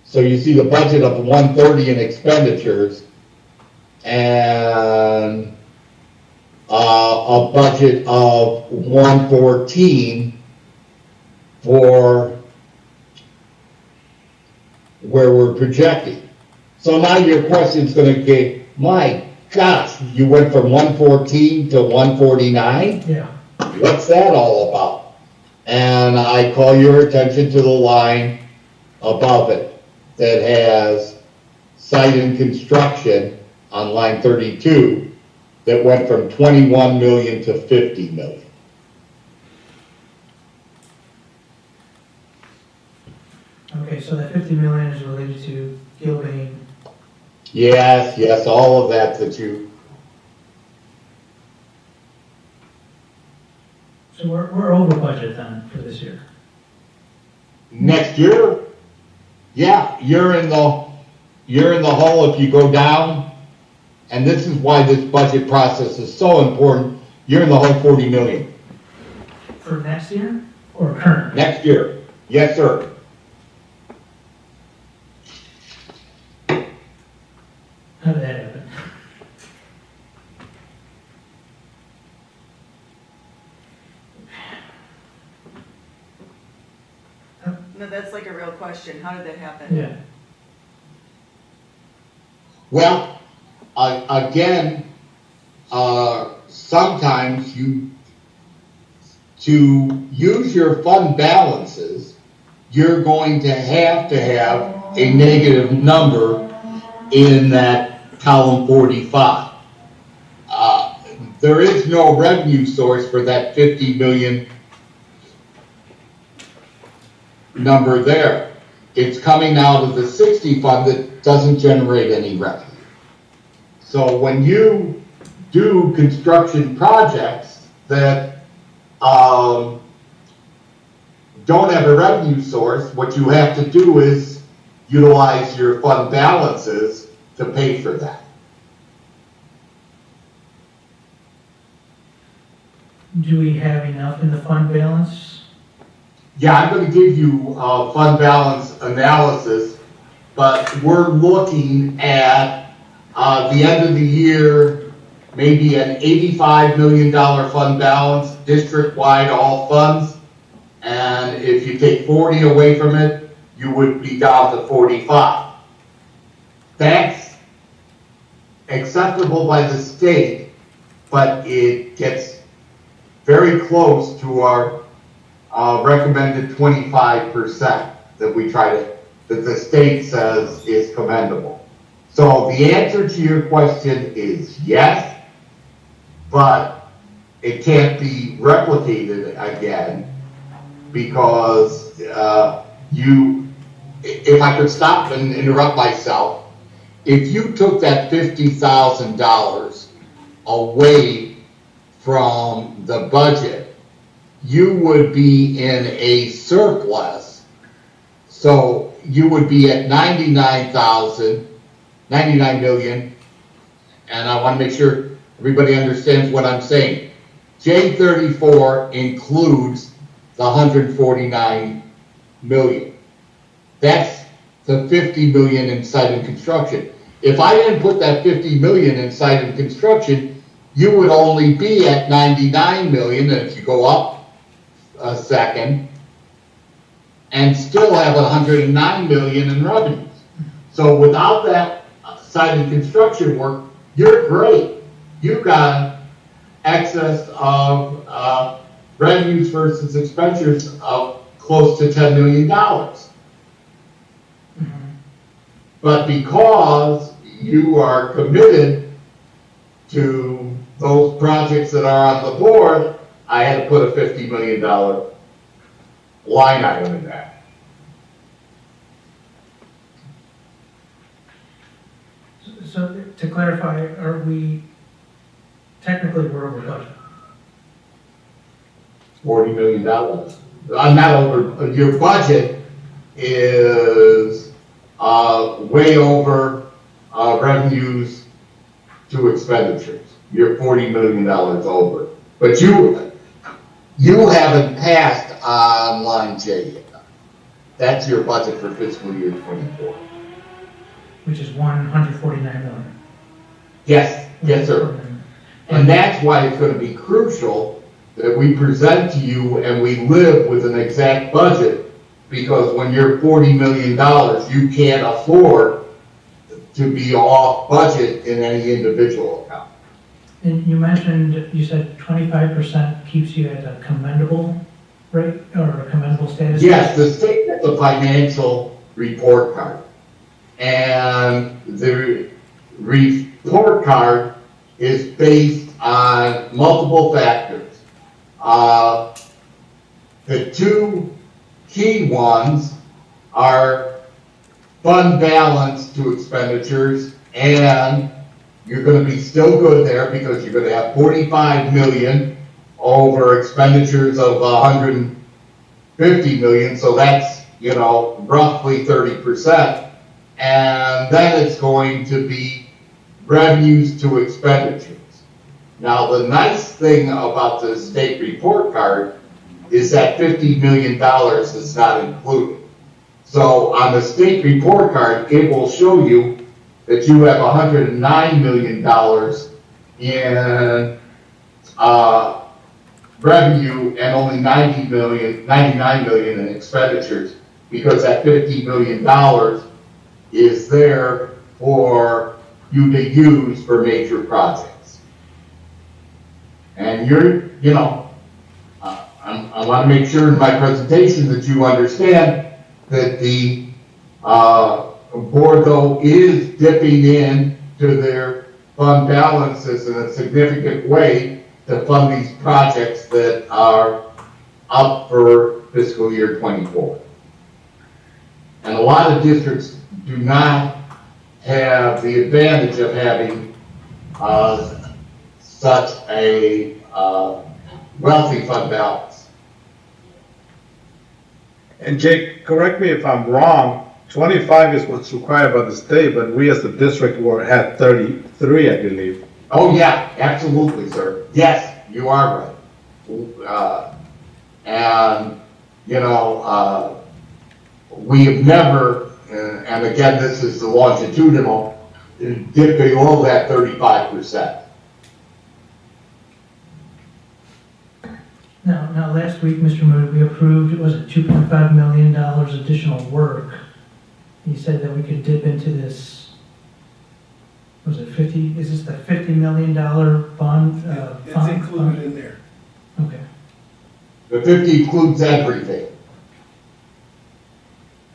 S6: So you see the budget of 130 in expenditures, and a budget of 114 for where we're projecting. So now your question's gonna get, Mike, gosh, you went from 114 to 149?
S1: Yeah.
S6: What's that all about? And I call your attention to the line above it that has site and construction on line 32 that went from 21 million to 50 million.
S1: Okay, so that 50 million is related to Gilbane.
S6: Yes, all of that you,
S1: So we're over budget then for this year.
S6: next year, yeah, you're in the hole if you go down. And this is why this budget process is so important. You're in the hole 40 million.
S1: For next year or current?
S6: Next year. Yes, sir.
S1: How did that happen?
S2: No, that's like a real question. How did that happen?
S1: Yeah.
S6: Well, again, sometimes to use your fund balances, you're going to have a negative number in that column 45. There is no revenue source for that 50 million number there. It's coming out of the 60 fund that doesn't generate any revenue. So when you do construction projects that don't have a revenue source, what you have to do is utilize your fund balances to pay for that.
S1: Do we have enough in the fund balance?
S6: Yeah, I'm going to give you fund balance analysis, but we're looking at the end of the year, maybe an $85 million fund balance, district-wide, all funds. And if you take 40 away from it, you would be down to 45. That's acceptable by the state, but it gets very close to our recommended 25% that the state says is commendable. So the answer to your question is yes, but it can't be replicated again because if I could stop and interrupt myself, if you took that $50,000 away from the budget, you would be in a surplus. So you would be at 99 million, and I want to make sure everybody understands what I'm saying. J34 includes the 149 million. That's the 50 million in site and construction. If I didn't put that 50 million in site and construction, you would only be at 99 million, and if you go up a second, and still have 109 million in revenues. So without that site and construction work, you're great. You've got excess of revenues versus expenditures of close to $10 million. But because you are committed to those projects that are on the board, I had to put a $50 million line item in that.
S1: So to clarify, are we, technically we're over budget?
S6: $40 million. I'm not over, your budget is way over revenues to expenditures. You're $40 million over. But you haven't passed on line J yet. That's your budget for fiscal year 24.
S1: Which is 149 million.
S6: Yes, sir. And that's why it's going to be crucial that we present to you and we live with an exact budget, because when you're $40 million, you can't afford to be off budget in any individual account.
S1: And you mentioned, you said 25% keeps you at a commendable rate, or a commendable status?
S6: Yes, the state has a financial report card. And the report card is based on multiple factors. The two key ones are fund balance to expenditures, and you're going to be still good there because you're going to have 45 million over expenditures of 150 million, so that's, you know, roughly 30%. And then it's going to be revenues to expenditures. Now, the nice thing about the state report card is that $50 million is not included. So on the state report card, it will show you that you have $109 million in revenue and only 99 million in expenditures, because that $50 million is there for you to use for major projects. And you know, I want to make sure in my presentation that you understand that the board, though, is dipping in to their fund balances in a significant way to fund these projects that are up for fiscal year 24. And a lot of districts do not have the advantage of having such a wealthy fund balance.
S5: And Jake, correct me if I'm wrong, 25 is what's required by the state, but we as a district were at 33, I believe.
S6: Oh yeah, absolutely, sir. Yes, you are right. And you know, we have never, and again, this is the longitudinal, dipped below that 35%.
S1: Now, last week, Mr. Moody, we approved, was it $2.5 million additional work? You said that we could dip into this, was it 50, is this the $50 million fund?
S4: It's included in there.
S1: Okay.
S6: The 50 includes everything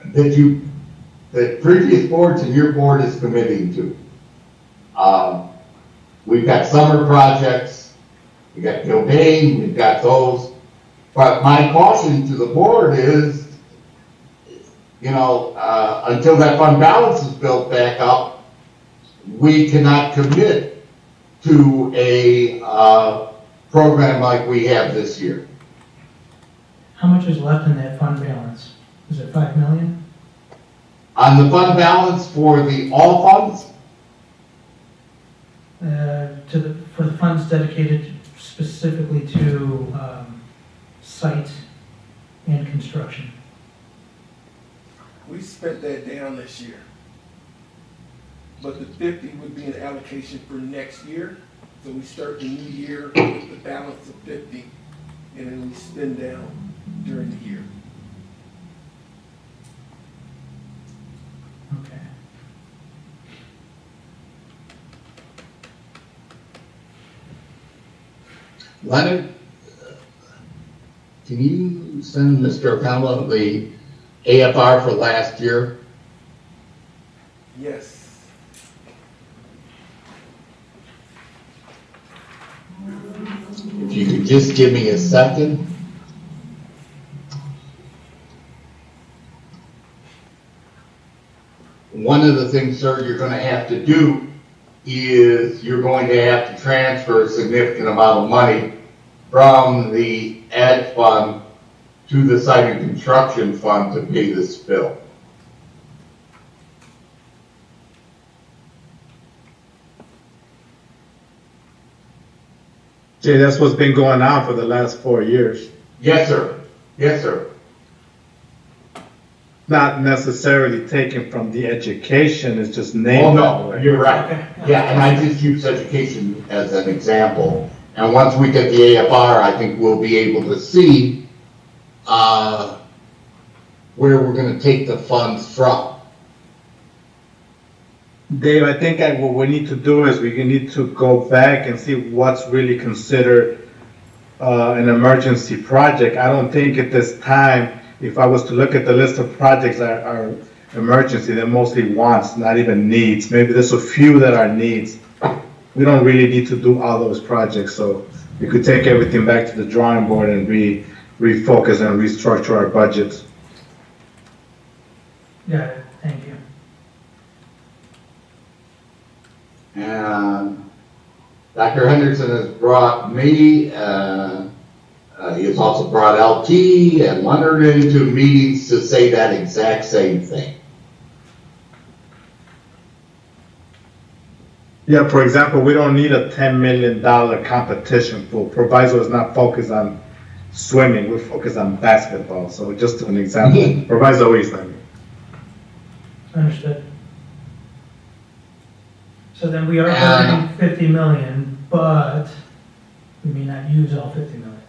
S6: that previous boards and your board is committing to. We've got summer projects, we got Gilbane, we've got those. But my caution to the board is, you know, until that fund balance is built back up, we cannot commit to a program like we have this year.
S1: How much is left in that fund balance? Is it 5 million?
S6: On the fund balance for the all funds,
S1: For the funds dedicated specifically to site and construction.
S4: We spent that down this year. But the 50 would be an allocation for next year. So we start the new year with the balance of 50, and then we spend down during the year.
S1: Okay.
S6: Leonard, can you send Mr. O'Connell the AFR for last year?
S4: Yes.
S6: If you could just give me a second. One of the things, sir, you're going to have to do is you're going to have to transfer a significant amount of money from the ad fund to the site and construction fund to pay this bill.
S5: Jay, that's what's been going on for the last 4 years.
S6: Yes, sir. Yes, sir.
S5: Not necessarily taken from the education, it's just
S6: Oh,
S5: named that
S6: no,
S5: way.
S6: you're right. Yeah, and I just use education as an example. And once we get the AFR, I think we'll be able to see where we're going to take the funds from.
S5: Dave, I think what we need to do is we need to go back and see what's really considered an emergency project. I don't think at this time, if I was to look at the list of projects that are emergency, they're mostly wants, not even needs. Maybe there's a few that are needs. We don't really need to do all those projects, so we could take everything back to the drawing board and refocus and restructure our budgets.
S1: Got it, thank you.
S6: And Dr. Henderson has brought me, he has also brought LT and Leonard into meetings to say that exact same thing.
S5: Yeah, for example, we don't need a $10 million competition pool. Proviso is not focused on swimming, we're focused on basketball. So just an example, Proviso East, I mean.
S1: Understood. So then we are budgeting 50 million, but we may not use all 50 million.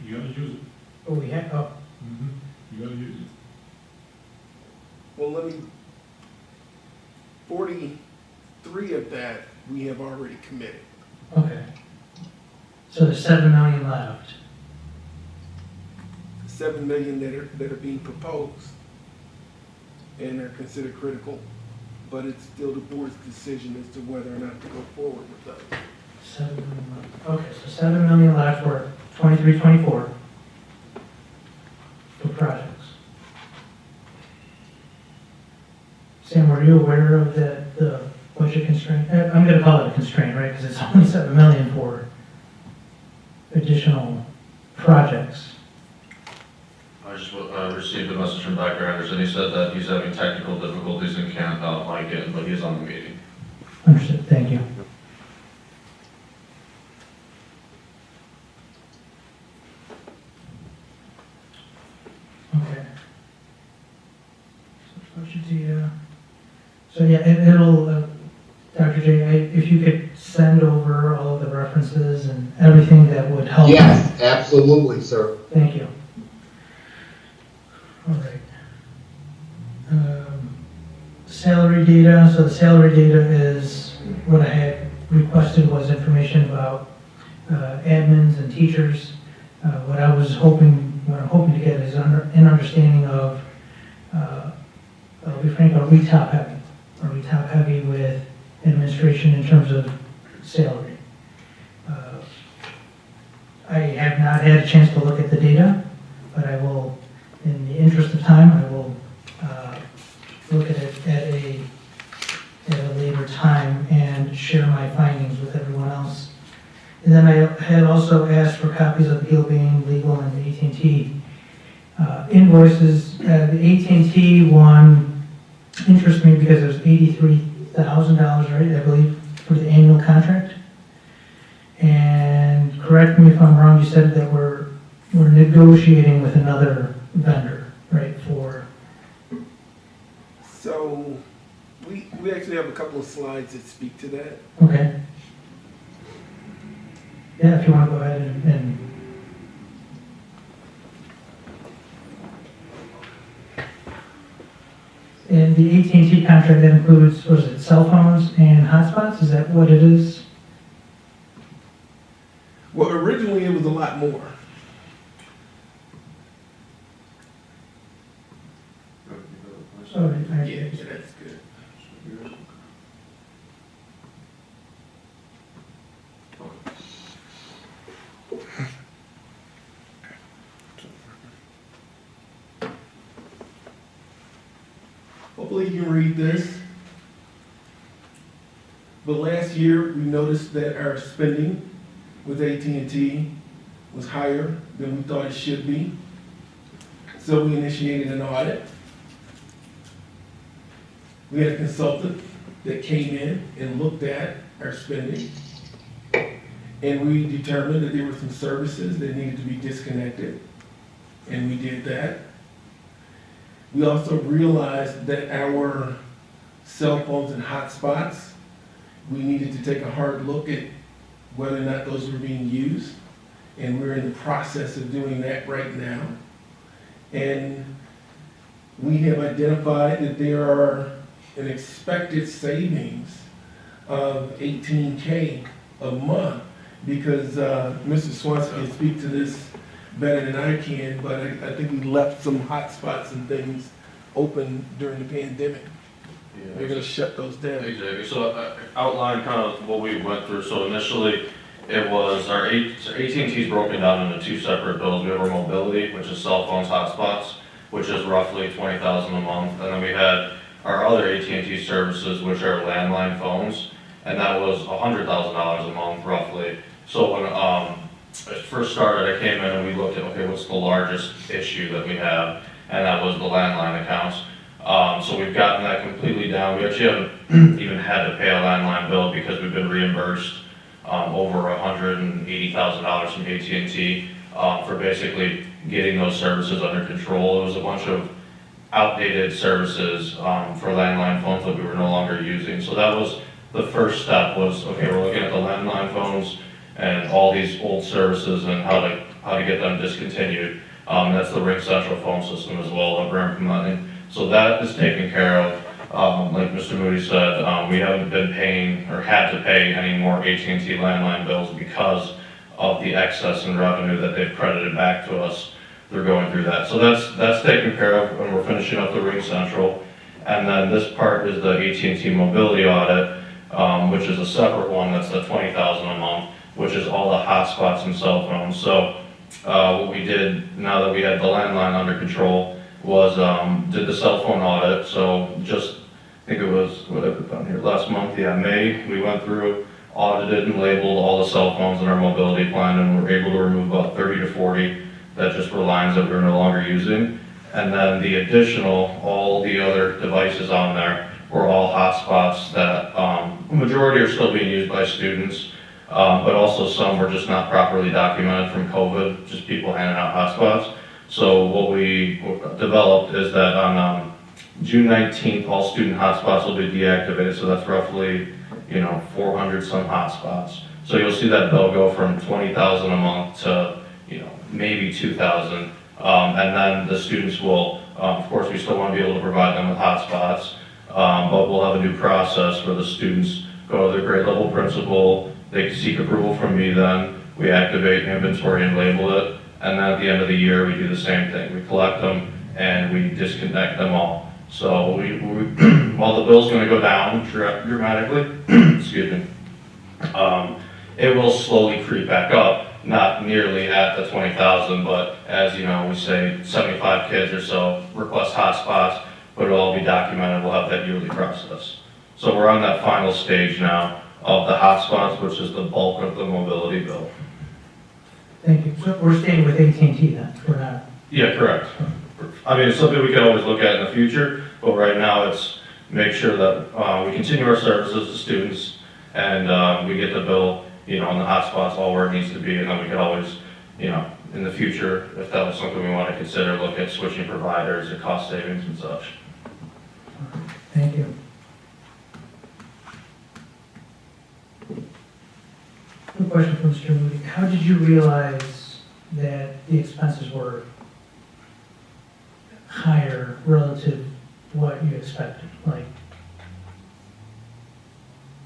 S3: You gotta use it.
S1: Oh, we have, oh,
S3: You gotta use it.
S4: Well, 43 of that we have already committed.
S1: okay. So there's 7 million left.
S4: 7 million that are being proposed and are considered critical, but it's still the board's decision as to whether or not to go forward with those.
S1: 7 million left. Okay, so 7 million left for 23, 24 for projects. Sam, were you aware of the budget constraint? I'm gonna call it a constraint, right? Because it's only 7 million for additional projects.
S7: I just received a message from Dr. Henderson. He said that he's having technical difficulties and can't mic in, but he's on the meeting.
S1: Understood, thank you. Okay. So budget data. So yeah, it'll, Dr. J, if you could send over all of the references and everything that would help.
S6: Yes, absolutely, sir.
S1: Thank you. All right. Salary data, so the salary data is, what I had requested was information about admins and teachers. What I'm hoping to get is an understanding of, I'll be frank, are we top heavy? Are we top heavy with administration in terms of salary? I have not had a chance to look at the data, but I will, in the interest of time, I will look at it at a later time and share my findings with everyone else. And then I had also asked for copies of the Gilbane, Legal, and the AT&T invoices. The AT&T one interests me because there's $83,000, right, I believe, for the annual contract. And correct me if I'm wrong, you said that we're negotiating with another vendor, right, for...
S4: So we actually have a couple of slides that speak to that.
S1: Okay. Yeah, if you want to go ahead and the AT&T contract, that includes, what is it, cell phones and hotspots? Is that what it is?
S4: Well, originally it was a lot more.
S1: Oh,
S4: Yeah, that's good. Hopefully you can read this. But last year, we noticed that our spending with AT&T was higher than we thought it should be. So we initiated an audit. We had a consultant that came in and looked at our spending. And we determined that there were some services that needed to be disconnected. And we did that. We also realized that our cell phones and hotspots, we needed to take a hard look at whether or not those were being used. And we're in the process of doing that right now. And we have identified that there are an expected savings of 18K a month, because Mr. Swanson can speak to this better than I can, but I think we left some hot spots and things open during the pandemic. They're gonna shut those down.
S7: Exactly, so outline kind of what we went through. So initially, it was our AT&T's broken down into two separate bills. We have our mobility, which is cell phones, hotspots, which is roughly $20,000 a month. And then we had our other AT&T services, which are landline phones, and that was $100,000 a month roughly. So when it first started, I came in and we looked at, okay, what's the largest issue that we have? And that was the landline accounts. So we've gotten that completely down. We actually haven't even had to pay a landline bill because we've been reimbursed over $180,000 from AT&T for basically getting those services under control. It was a bunch of outdated services for landline phones that we were no longer using. So that was the first step was, okay, we're looking at the landline phones and all these old services and how to get them discontinued. That's the Ring Central phone system as well that we're implementing. So that is taken care of. Like Mr. Moody said, we haven't been paying or had to pay any more AT&T landline bills because of the excess in revenue that they've credited back to us. They're going through that. So that's taken care of, and we're finishing up the Ring Central. And then this part is the AT&T mobility audit, which is a separate one. That's the $20,000 a month, which is all the hotspots and cell phones. So what we did now that we had the landline under control was did the cell phone audit. So just, I think it was, what I put down here, last month, yeah, May, we went through, audited and labeled all the cell phones in our mobility plan, and were able to remove about 30 to 40 that just were lines that we're no longer using. And then the additional, all the other devices on there were all hotspots that the majority are still being used by students, but also some were just not properly documented from COVID, just people handing out hotspots. So what we developed is that on June 19th, all student hotspots will be deactivated. So that's roughly, 400 some hotspots. So you'll see that bill go from $20,000 a month to, maybe $2,000. And then the students will, of course, we still want to be able to provide them with hotspots, but we'll have a new process where the students go to their grade level principal, they seek approval from me then, we activate inventory and label it, and then at the end of the year, we do the same thing. We collect them and we disconnect them all. So while the bill's going to go down dramatically, excuse me, it will slowly creep back up. Not nearly at the 20,000, but as we say, 75 kids or so request hotspots, but it'll all be documented. We'll have that yearly process. So we're on that final stage now of the hotspots, which is the bulk of the mobility bill.
S1: Thank you. So we're staying with AT&T then, we're not?
S7: Yeah, correct. I mean, it's something we can always look at in the future, but right now it's make sure that we continue our services to students and we get the bill on the hotspots all where it needs to be, and then we could always, in the future, if that was something we want to consider, look at switching providers and cost savings and such.
S1: Thank you. Quick question from Mr. Moody. How did you realize that the expenses were higher relative to what you expected? Like,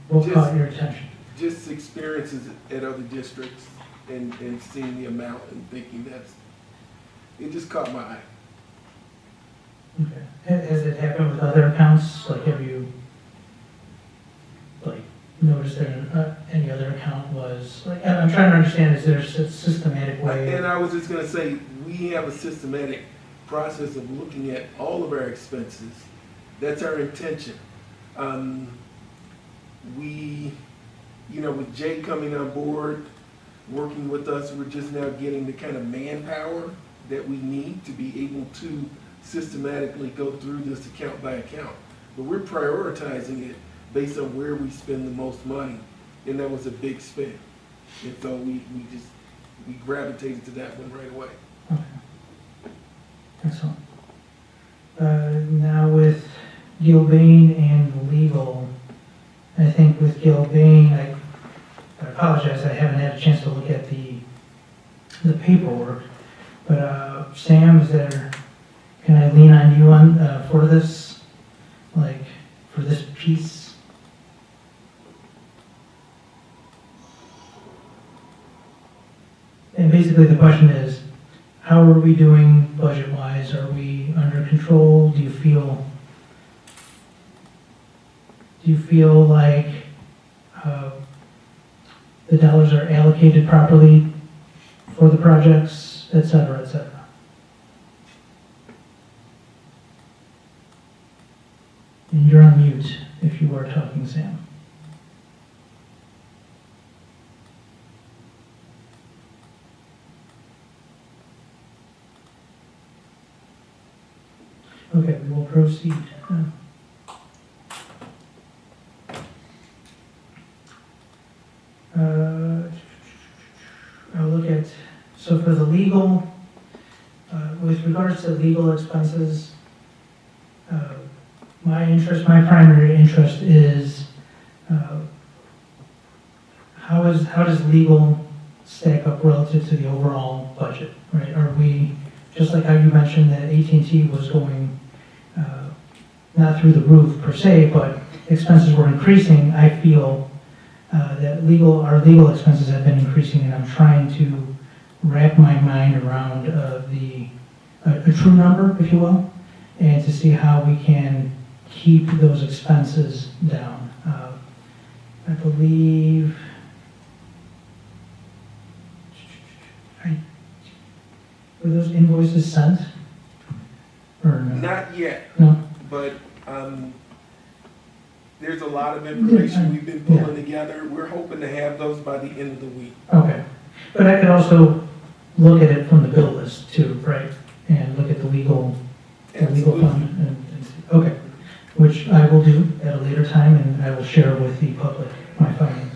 S1: what caught your attention?
S4: Just experiences at other districts and seeing the amount and thinking it just caught my eye.
S1: Okay. Has it happened with other accounts? Like, have you, noticed that any other account was, I'm trying to understand, is there a systematic way?
S4: And I was just gonna say, we have a systematic process of looking at all of our expenses. That's our intention. With Jay coming on board, working with us, we're just now getting the kind of manpower that we need to be able to systematically go through this account by account. But we're prioritizing it based on where we spend the most money, and that was a big spend. And so we gravitated to that one right away.
S1: Okay. Excellent. Now with Gilbane and legal, I think with Gilbane, I apologize, I haven't had a chance to look at the paperwork, but Sam, is there can I lean on you on, for this? Like, for this piece? And basically the question is, how are we doing budget-wise? Are we under control? Do you feel like the dollars are allocated properly for the projects, et cetera, et cetera? And you're on mute if you are talking, Sam. Okay, we will proceed. I'll look at, so for the legal, with regards to legal expenses, my primary interest is, how does legal stack up relative to the overall budget, right? Are we, just like how you mentioned that AT&T was going, not through the roof per se, but expenses were increasing, I feel that our legal expenses have been increasing, and I'm trying to wrap my mind around a true number, if you will, and to see how we can keep those expenses down. I believe, were those invoices sent? Or no?
S4: Not yet,
S1: No?
S4: but there's a lot of information we've been pulling together. We're hoping to have those by the end of the week.
S1: Okay. But I could also look at it from the bill list too, right? And look at the legal fund and see. Okay. Which I will do at a later time, and I will share with the public my findings.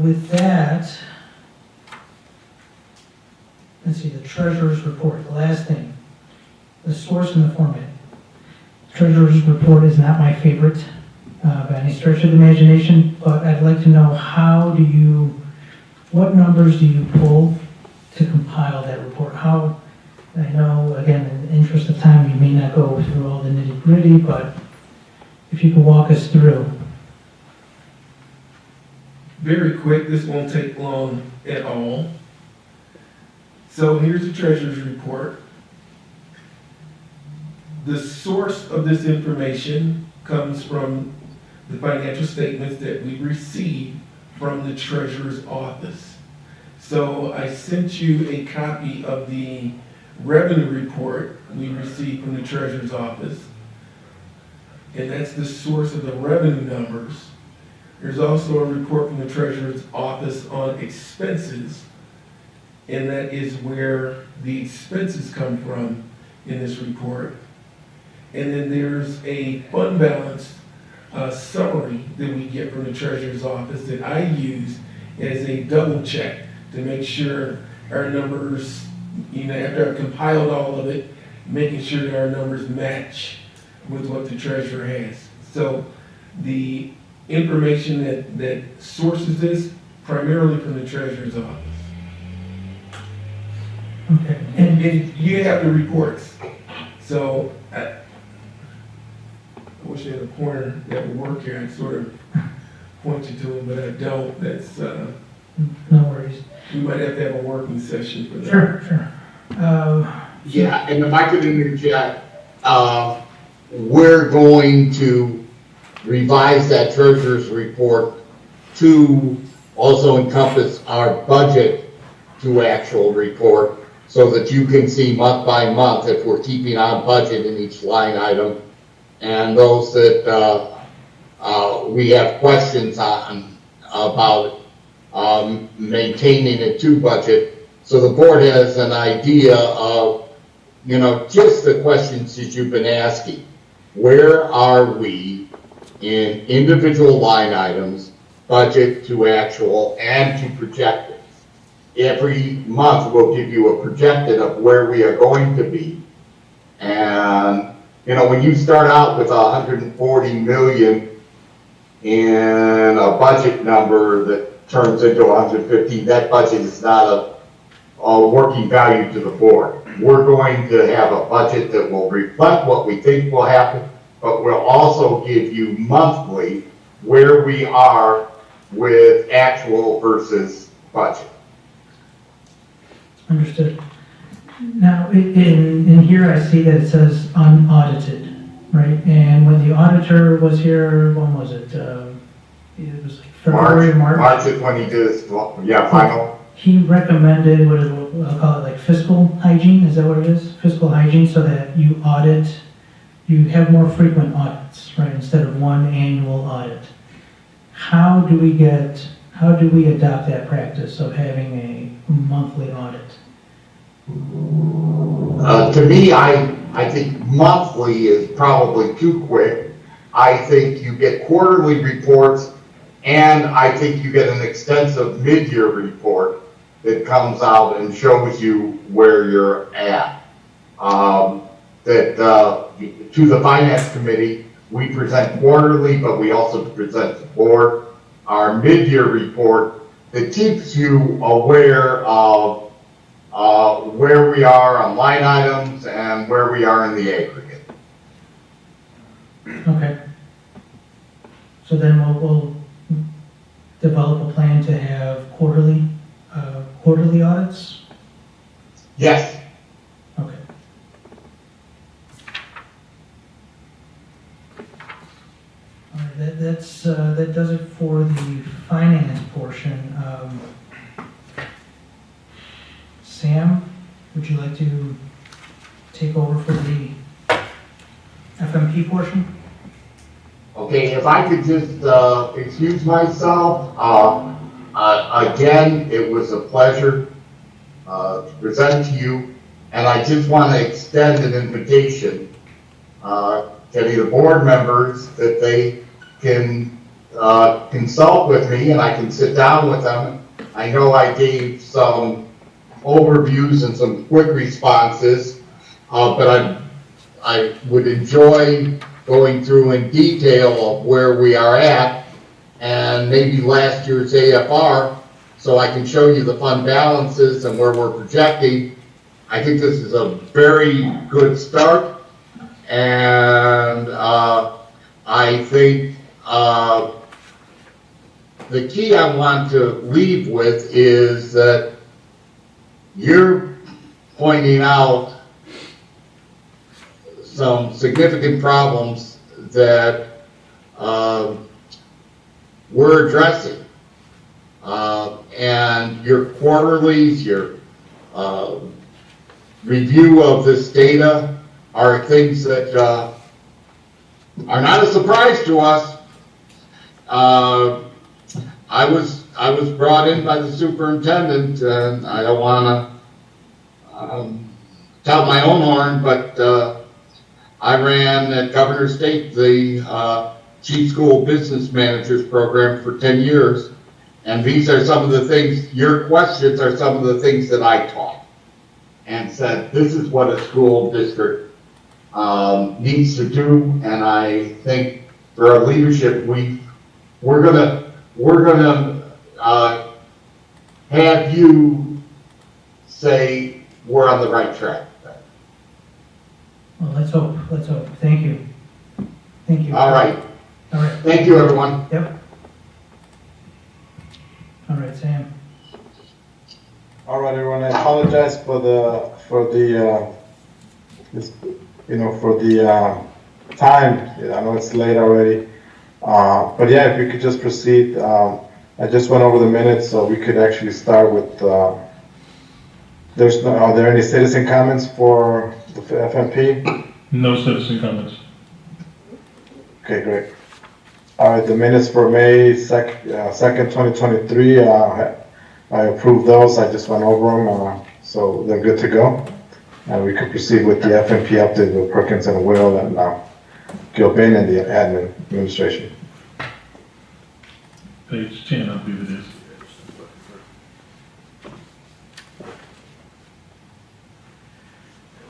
S1: With that, let's see, the treasurer's report, the last thing. The source and the format. Treasurer's report is not my favorite by any stretch of the imagination, but I'd like to know what numbers do you pull to compile that report? I know, again, in the interest of time, you may not go through all the nitty-gritty, but if you could walk us through.
S4: Very quick, this won't take long at all. So here's the treasurer's report. The source of this information comes from the financial statements that we received from the treasurer's office. So I sent you a copy of the revenue report we received from the treasurer's office. And that's the source of the revenue numbers. There's also a report from the treasurer's office on expenses, and that is where the expenses come from in this report. And then there's a fund balance summary that we get from the treasurer's office that I use as a double check to make sure our numbers, after I've compiled all of it, making sure that our numbers match with what the treasurer has. So the information that sources this primarily from the treasurer's office.
S1: Okay.
S4: And you have the reports. So I wish I had a pointer that would work here. I'd sort of point you to it, but I don't. That's
S1: No worries.
S4: we might have to have a working session for that.
S1: Sure.
S6: Yeah, and if I could interject, we're going to revise that treasurer's report to also encompass our budget to actual report so that you can see month by month if we're keeping on budget in each line item. And those that we have questions on about maintaining it to budget, so the board has an idea of, just the questions that you've been asking. Where are we in individual line items, budget to actual and to projected? Every month we'll give you a projected of where we are going to be. And, when you start out with 140 million in a budget number that turns into 115, that budget is not working value to the board. We're going to have a budget that will reflect what we think will happen, but we'll also give you monthly where we are with actual versus budget.
S1: Understood. Now, in here, I see that it says unaudited, right? And when the auditor was here, when was it? It was like February, March?
S6: March is when he did his, final.
S1: He recommended, I'll call it like fiscal hygiene, is that what it is? Fiscal hygiene, so that you you have more frequent audits, right, instead of one annual audit. How do we adopt that practice of having a monthly audit?
S6: To me, I think monthly is probably too quick. I think you get quarterly reports, and I think you get an extensive mid-year report that comes out and shows you where you're at. To the finance committee, we present quarterly, but we also present to the board our mid-year report that keeps you aware of where we are on line items and where we are in the aggregate.
S1: Okay. So then we'll develop a plan to have quarterly audits?
S6: Yes.
S1: Okay. All right, that does it for the finance portion. Sam, would you like to take over for the FMP portion?
S6: Okay, if I could just excuse myself. Again, it was a pleasure to present to you, and I just want to extend an invitation to any of the board members that they can consult with me, and I can sit down with them. I know I gave some overviews and some quick responses, but I would enjoy going through in detail of where we are at and maybe last year's AFR, so I can show you the fund balances and where we're projecting. I think this is a very good start, and I think the key I want to leave with is that you're pointing out some significant problems that we're addressing. And your quarterlies, your review of this data are things that are not a surprise to us. I was brought in by the superintendent, and I don't want to tout my own horn, but I ran at Governor State the Chief School Business Managers Program for 10 years, and these are some of the things, your questions are some of the things that I taught and said, this is what a school district needs to do. And I think for our leadership, we're gonna have you say we're on the right track.
S1: Well, let's hope. Thank you. Thank you.
S6: All right.
S1: All right.
S6: Thank you, everyone.
S1: Yep. All right, Sam.
S5: All right, everyone. I apologize for the time. I know it's late already, but yeah, if you could just proceed. I just went over the minutes, so we could actually start with. Are there any citizen comments for the FMP?
S3: No citizen comments.
S5: Okay, great. All right, the minutes for May 2nd, 2023, I approved those. I just went over them, so they're good to go. And we could proceed with the FMP update with Perkins and Will and Gilbin and the admin administration.
S3: Page 10, I believe it is.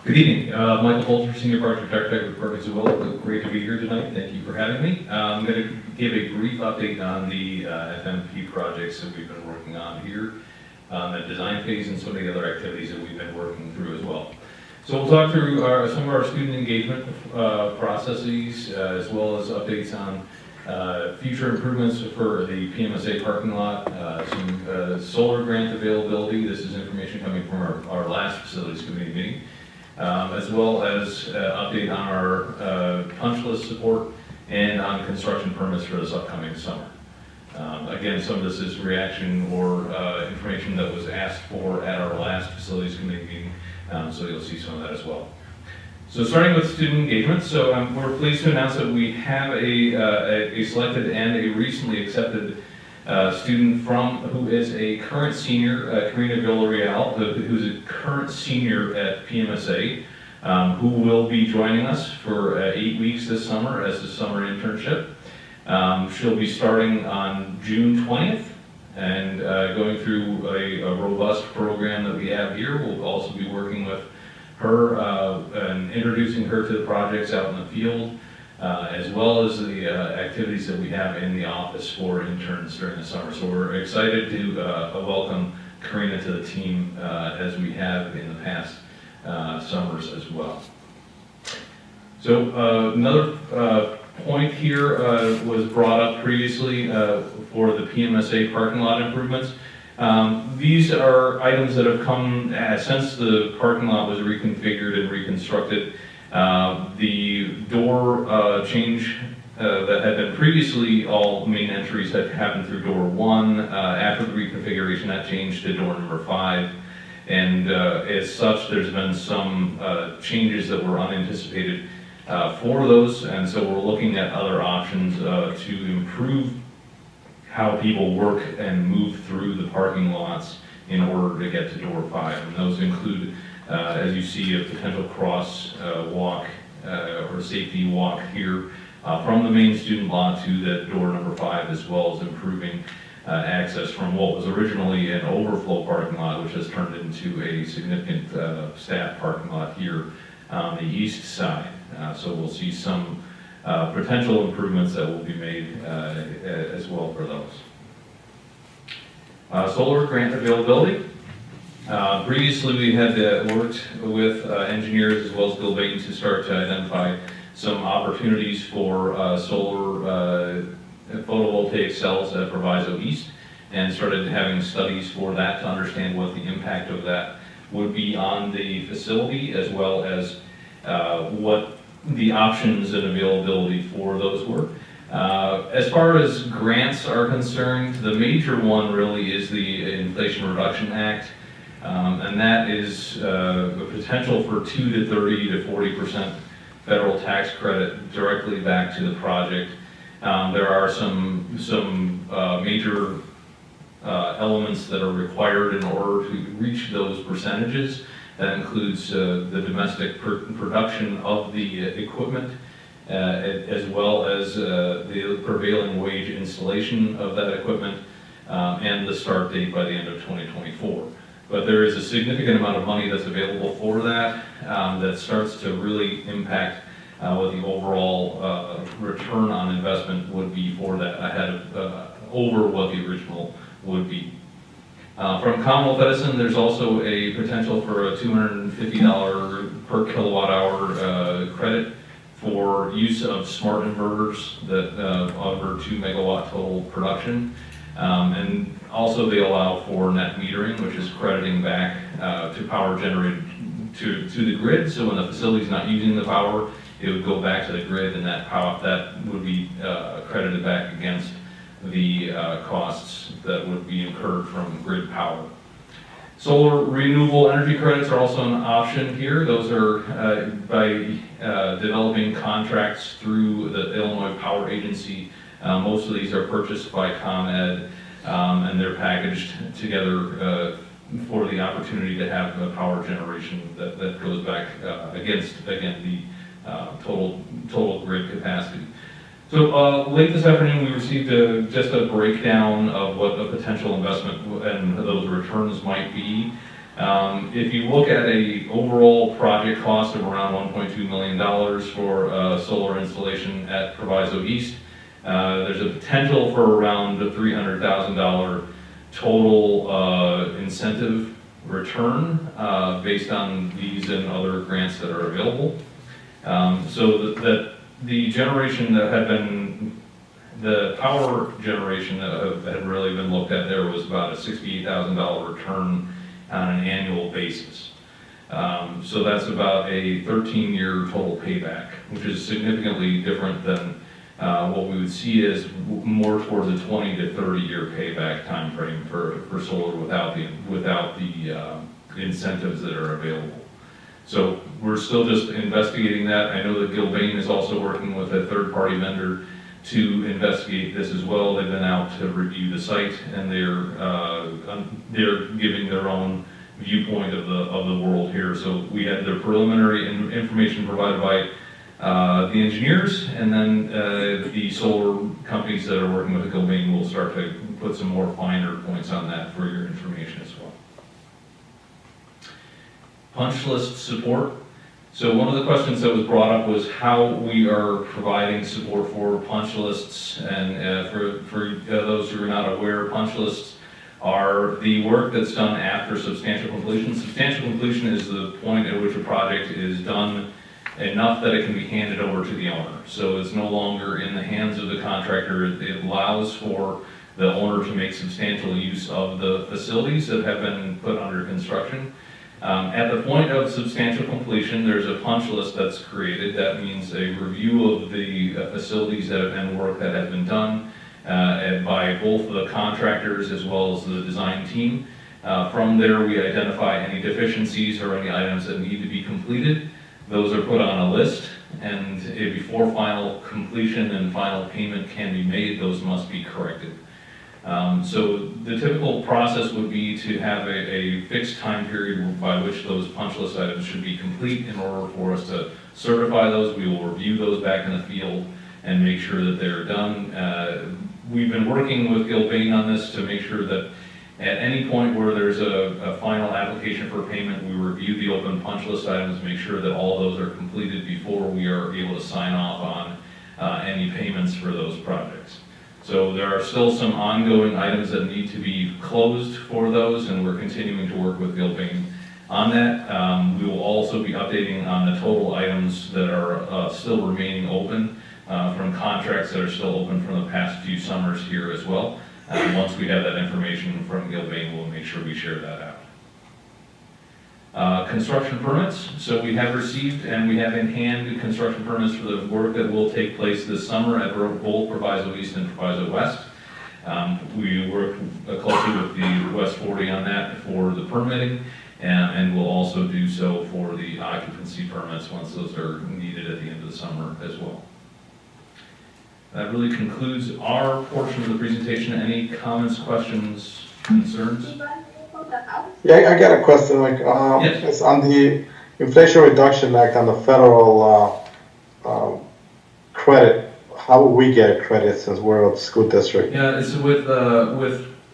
S8: Good evening, Michael Bolter, Senior Project Architect with Proviso Township. Great to be here tonight. Thank you for having me. I'm going to give a brief update on the FMP projects that we've been working on here. the design phase and some of the other activities that we've been working through as well. So we'll talk through some of our student engagement processes, as well as updates on future improvements for the PMSA parking lot, some solar grant availability. This is information coming from our last facilities committee meeting, as well as update on our punch list support and on construction permits for this upcoming summer. Again, some of this is reaction or information that was asked for at our last facilities committee meeting, so you'll see some of that as well. So starting with student engagement, so we're pleased to announce that we have a selected and a recently accepted student who is a current senior, Karina Villarreal, who's a current senior at PMSA, who will be joining us for 8 weeks this summer as a summer internship. She'll be starting on June 20th and going through a robust program that we have here. We'll also be working with her and introducing her to the projects out in the field, as well as the activities that we have in the office for interns during the summer. So we're excited to welcome Karina to the team as we have in the past summers as well. So another point here was brought up previously for the PMSA parking lot improvements. These are items that have come since the parking lot was reconfigured and reconstructed. The door change that had been previously all main entries had happened through door 1. After the reconfiguration, that changed to door number 5. And as such, there's been some changes that were unanticipated for those, and so we're looking at other options to improve how people work and move through the parking lots in order to get to door 5. And those include, as you see, a potential cross walk or safety walk here from the main student lot to that door number 5, as well as improving access from what was originally an overflow parking lot, which has turned into a significant staff parking lot here on the east side. So we'll see some potential improvements that will be made as well for those. Solar grant availability. Previously we had worked with engineers as well as Bill Bain to start to identify some opportunities for solar photovoltaic cells at Proviso East, and started having studies for that to understand what the impact of that would be on the facility, as well as what the options and availability for those were. As far as grants are concerned, the major one really is the Inflation Reduction Act, and that is a potential for 2 to 30 to 40% federal tax credit directly back to the project. There are some major elements that are required in order to reach those percentages. That includes the domestic production of the equipment, as well as the prevailing wage installation of that equipment, and the start date by the end of 2024. But there is a significant amount of money that's available for that, that starts to really impact what the overall return on investment would be for that, ahead of over what the original would be. From Commonwealth Edison, there's also a potential for a $250 per kilowatt hour credit for use of smart inverters that offer 2 megawatt total production. And also they allow for net metering, which is crediting back to power generated to the grid. So when the facility's not using the power, it would go back to the grid, and that would be credited back against the costs that would be incurred from grid power. Solar renewable energy credits are also an option here. Those are by developing contracts through the Illinois Power Agency. Most of these are purchased by ComEd, and they're packaged together for the opportunity to have power generation that goes back against, again, the total grid capacity. So late this afternoon, we received just a breakdown of what the potential investment and those returns might be. If you look at a overall project cost of around $1.2 million for solar installation at Proviso East, there's a potential for around a $300,000 total incentive return based on these and other grants that are available. So that the generation that had been, the power generation that had really been looked at there was about a $68,000 return on an annual basis. So that's about a 13-year total payback, which is significantly different than what we would see as more towards a 20 to 30-year payback time frame for solar without the incentives that are available. So we're still just investigating that. I know that Gilbane is also working with a third-party vendor to investigate this as well. They've been out to review the site, and they're giving their own viewpoint of the world here. So we had the preliminary information provided by the engineers, and then the solar companies that are working with Gilbane will start to put some more finer points on that for your information as well. Punch list support. So one of the questions that was brought up was how we are providing support for punch lists, and for those who are not aware, punch lists are the work that's done after substantial completion. Substantial completion is the point at which a project is done enough that it can be handed over to the owner. So it's no longer in the hands of the contractor. It allows for the owner to make substantial use of the facilities that have been put under construction. At the point of substantial completion, there's a punch list that's created. That means a review of the facilities that have been work that has been done by both the contractors as well as the design team. From there, we identify any deficiencies or any items that need to be completed. Those are put on a list, and before final completion and final payment can be made, those must be corrected. So the typical process would be to have a fixed time period by which those punch list items should be complete. In order for us to certify those, we will review those back in the field and make sure that they're done. We've been working with Gilbane on this to make sure that at any point where there's a final application for payment, we review the open punch list items, make sure that all those are completed before we are able to sign off on any payments for those projects. So there are still some ongoing items that need to be closed for those, and we're continuing to work with Gilbane on that. We will also be updating on the total items that are still remaining open from contracts that are still open from the past few summers here as well. Once we have that information from Gilbane, we'll make sure we share that out. Construction permits. So we have received and we have in hand construction permits for the work that will take place this summer at both Proviso East and Proviso West. We work closely with the West 40 on that for the permitting, and we'll also do so for the occupancy permits once those are needed at the end of the summer as well. That really concludes our portion of the presentation. Any comments, questions, concerns?
S5: Yeah, I got a question. Like,
S8: Yes.
S5: It's on the Inflation Reduction Act on the federal credit. How will we get a credit since we're a school district?
S8: Yeah, it's with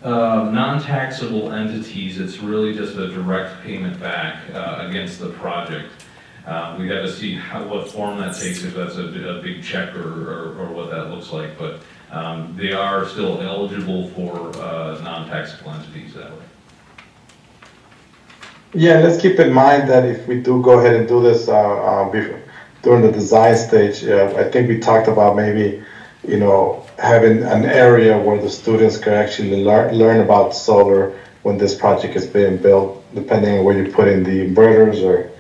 S8: non-taxable entities. It's really just a direct payment back against the project. We got to see what form that takes, if that's a big check or what that looks like. But they are still eligible for non-taxable entities that way.
S5: Yeah, let's keep in mind that if we do go ahead and do this during the design stage, I think we talked about maybe, having an area where the students can actually learn about solar when this project is being built, depending on where you put in the inverters or,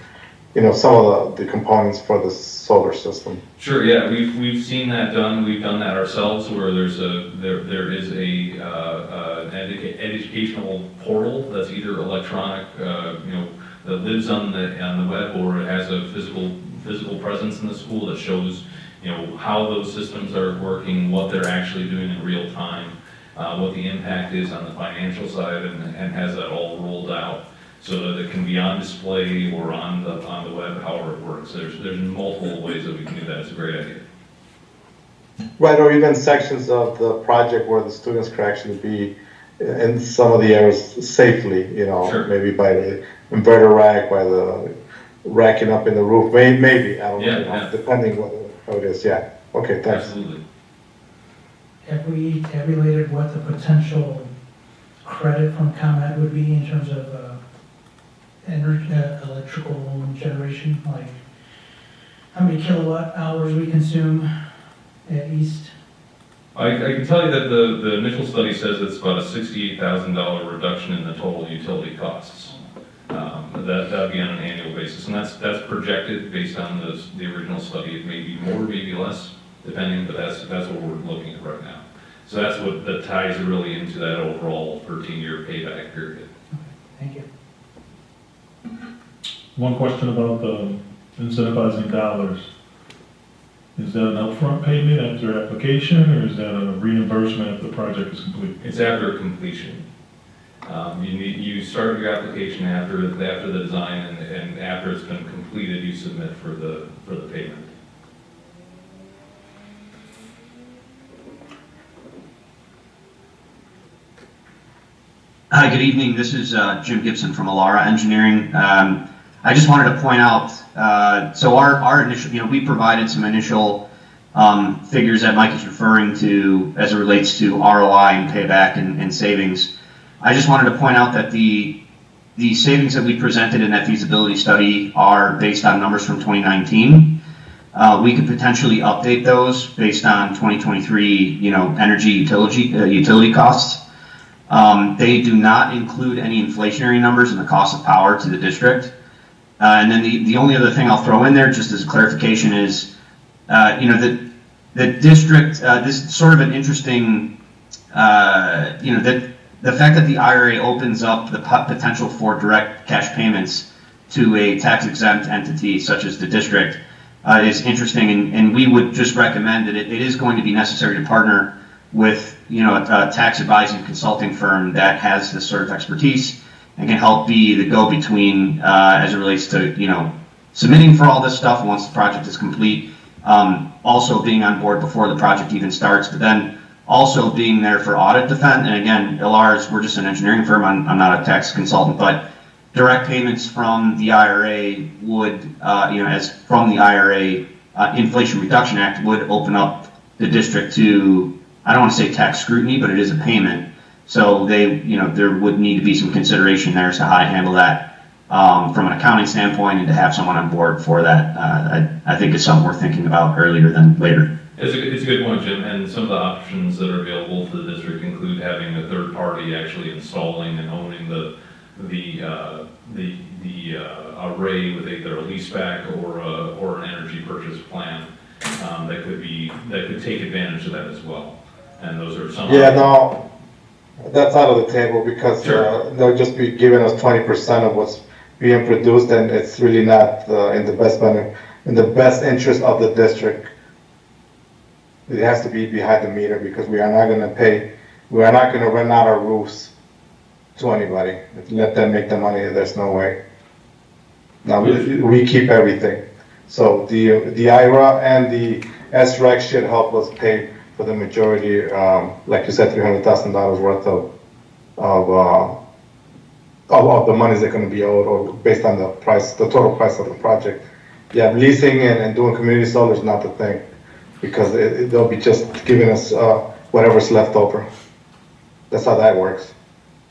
S5: some of the components for the solar system.
S8: Sure. Yeah, we've seen that done. We've done that ourselves, where there is an educational portal that's either electronic, that lives on the web, or it has a physical presence in the school that shows, how those systems are working, what they're actually doing in real time, what the impact is on the financial side, and has that all rolled out so that it can be on display or on the web, however it works. There's multiple ways that we can do that. It's a great idea.
S5: Right, or even sections of the project where the students could actually be in some of the areas safely,
S8: Sure.
S5: Maybe by the inverter rack, by the racking up in the roof, maybe, I don't know,
S8: Yeah.
S5: depending how it is, yeah. Okay, thanks.
S8: Absolutely.
S1: Have we tabulated what the potential credit from ComEd would be in terms of energy, electrical generation, like how many kilowatt hours we consume at East?
S8: I can tell you that the initial study says it's about a $68,000 reduction in the total utility costs. That'd be on an annual basis, and that's projected based on the original study. It may be more, maybe less, depending, but that's what we're looking at right now. So that's what that ties really into that overall 13-year payback period.
S1: Thank you.
S3: One question about the incentivizing dollars. Is that an upfront payment after application, or is that a reimbursement if the project is complete?
S8: It's after completion. You start your application after the design, and after it's been completed, you submit for the payment.
S9: Hi, good evening. This is Jim Gibson from Alara Engineering. I just wanted to point out, so our initial, we provided some initial figures that Mike is referring to as it relates to ROI and payback and savings. I just wanted to point out that the savings that we presented in that feasibility study are based on numbers from 2019. We could potentially update those based on 2023, energy utility costs. They do not include any inflationary numbers in the cost of power to the district. And then the only other thing I'll throw in there, just as a clarification, is, the district, this is sort of an interesting, the fact that the IRA opens up the potential for direct cash payments to a tax-exempt entity such as the district is interesting, and we would just recommend that it is going to be necessary to partner with a tax advising consulting firm that has this sort of expertise and can help be the go-between as it relates to submitting for all this stuff once the project is complete, also being on board before the project even starts, but then also being there for audit defense. And again, LRs, we're just an engineering firm. I'm not a tax consultant, but direct payments from the IRA would, as from the IRA Inflation Reduction Act would open up the district to, I don't want to say tax scrutiny, but it is a payment. So there would need to be some consideration there as to how to handle that from an accounting standpoint, and to have someone on board for that. I think it's something we're thinking about earlier than later.
S8: It's a good point, Jim, and some of the options that are available to the district include having a third party actually installing and owning the array with either a leaseback or an energy purchase plan that could take advantage of that as well. And those are some.
S5: Yeah, no, that's out of the table because
S8: Sure.
S5: They'll just be giving us 20% of what's being produced, and it's really not in the best interest of the district. It has to be behind the meter because we are not going to rent out our roofs to anybody. Let them make the money. There's no way. Now we keep everything. So the IRA and the SREC should help us pay for the majority, like you said, $300,000 worth of the monies that are going to be owed, or based on the total price of the project. Yeah, leasing and doing community solar is not the thing, because they'll be just giving us whatever's left over. That's how that works.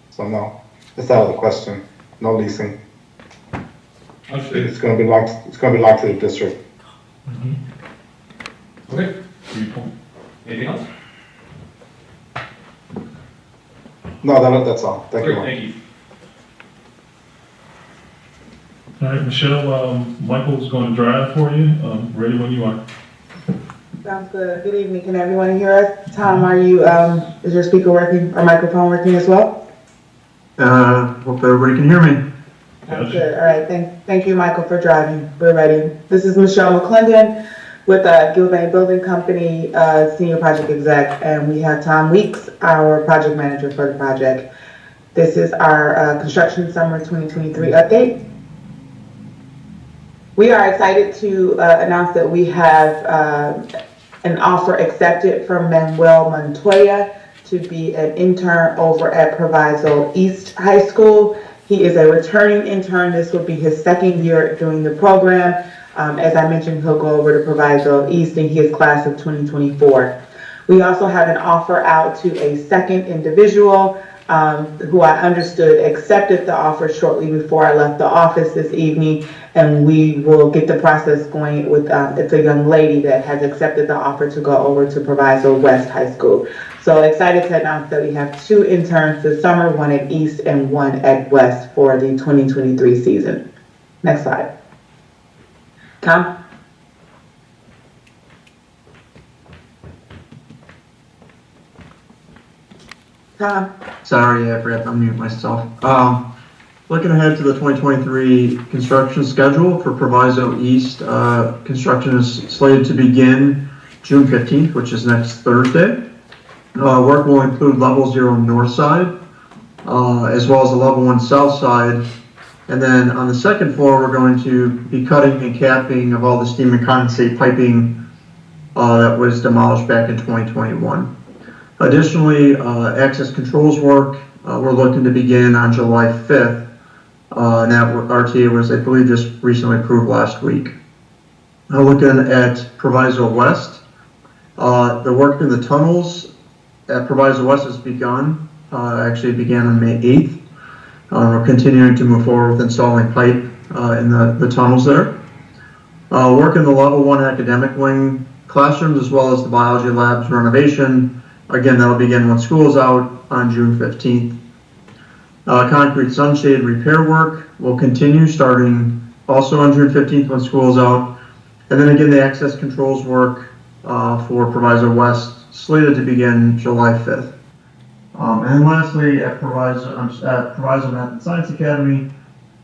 S5: So no, it's out of the question. No leasing.
S8: Understood.
S5: It's going to be locked. It's going to be locked to the district.
S8: Okay.
S3: Good point.
S8: Anything else?
S5: No, that's all. Thank
S8: Great,
S5: you.
S8: thank you.
S3: All right, Michelle, Michael's going to drive for you. Ready when you are.
S10: Sounds good. Good evening. Can everyone hear us? Tom, are you, is your speaker working or microphone working as well?
S11: Hope everybody can hear me.
S10: Sounds good. All right. Thank you, Michael, for driving. We're ready. This is Michelle McClendon with Gilbane Building Company, Senior Project Exec, and we have Tom Weeks, our Project Manager for the project. This is our Construction Summer 2023 update. We are excited to announce that we have an offer accepted from Manuel Montoya to be an intern over at Proviso East High School. He is a returning intern. This will be his second year doing the program. As I mentioned, he'll go over to Proviso East, and he is class of 2024. We also have an offer out to a second individual who I understood accepted the offer shortly before I left the office this evening, and we will get the process going with, it's a young lady that has accepted the offer to go over to Proviso West High School. So excited to announce that we have 2 interns this summer, 1 at East and 1 at West for the 2023 season. Next slide. Tom? Tom?
S11: Sorry, I forgot to unmute myself. Looking ahead to the 2023 construction schedule for Proviso East, construction is slated to begin June 15th, which is next Thursday. Work will include level 0 north side, as well as the level 1 south side. And then on the second floor, we're going to be cutting and capping of all the steam and condensate piping that was demolished back in 2021. Additionally, access controls work, we're looking to begin on July 5th. And that RTA was, I believe, just recently approved last week. Looking at Proviso West, the work in the tunnels at Proviso West has begun. Actually began on May 8th. We're continuing to move forward with installing pipe in the tunnels there. Work in the level 1 academic wing classrooms, as well as the biology labs renovation. Again, that'll begin when school is out on June 15th. Concrete sunshade repair work will continue starting also on June 15th when school is out. And then again, the access controls work for Proviso West slated to begin July 5th. And then lastly, at Proviso Math and Science Academy,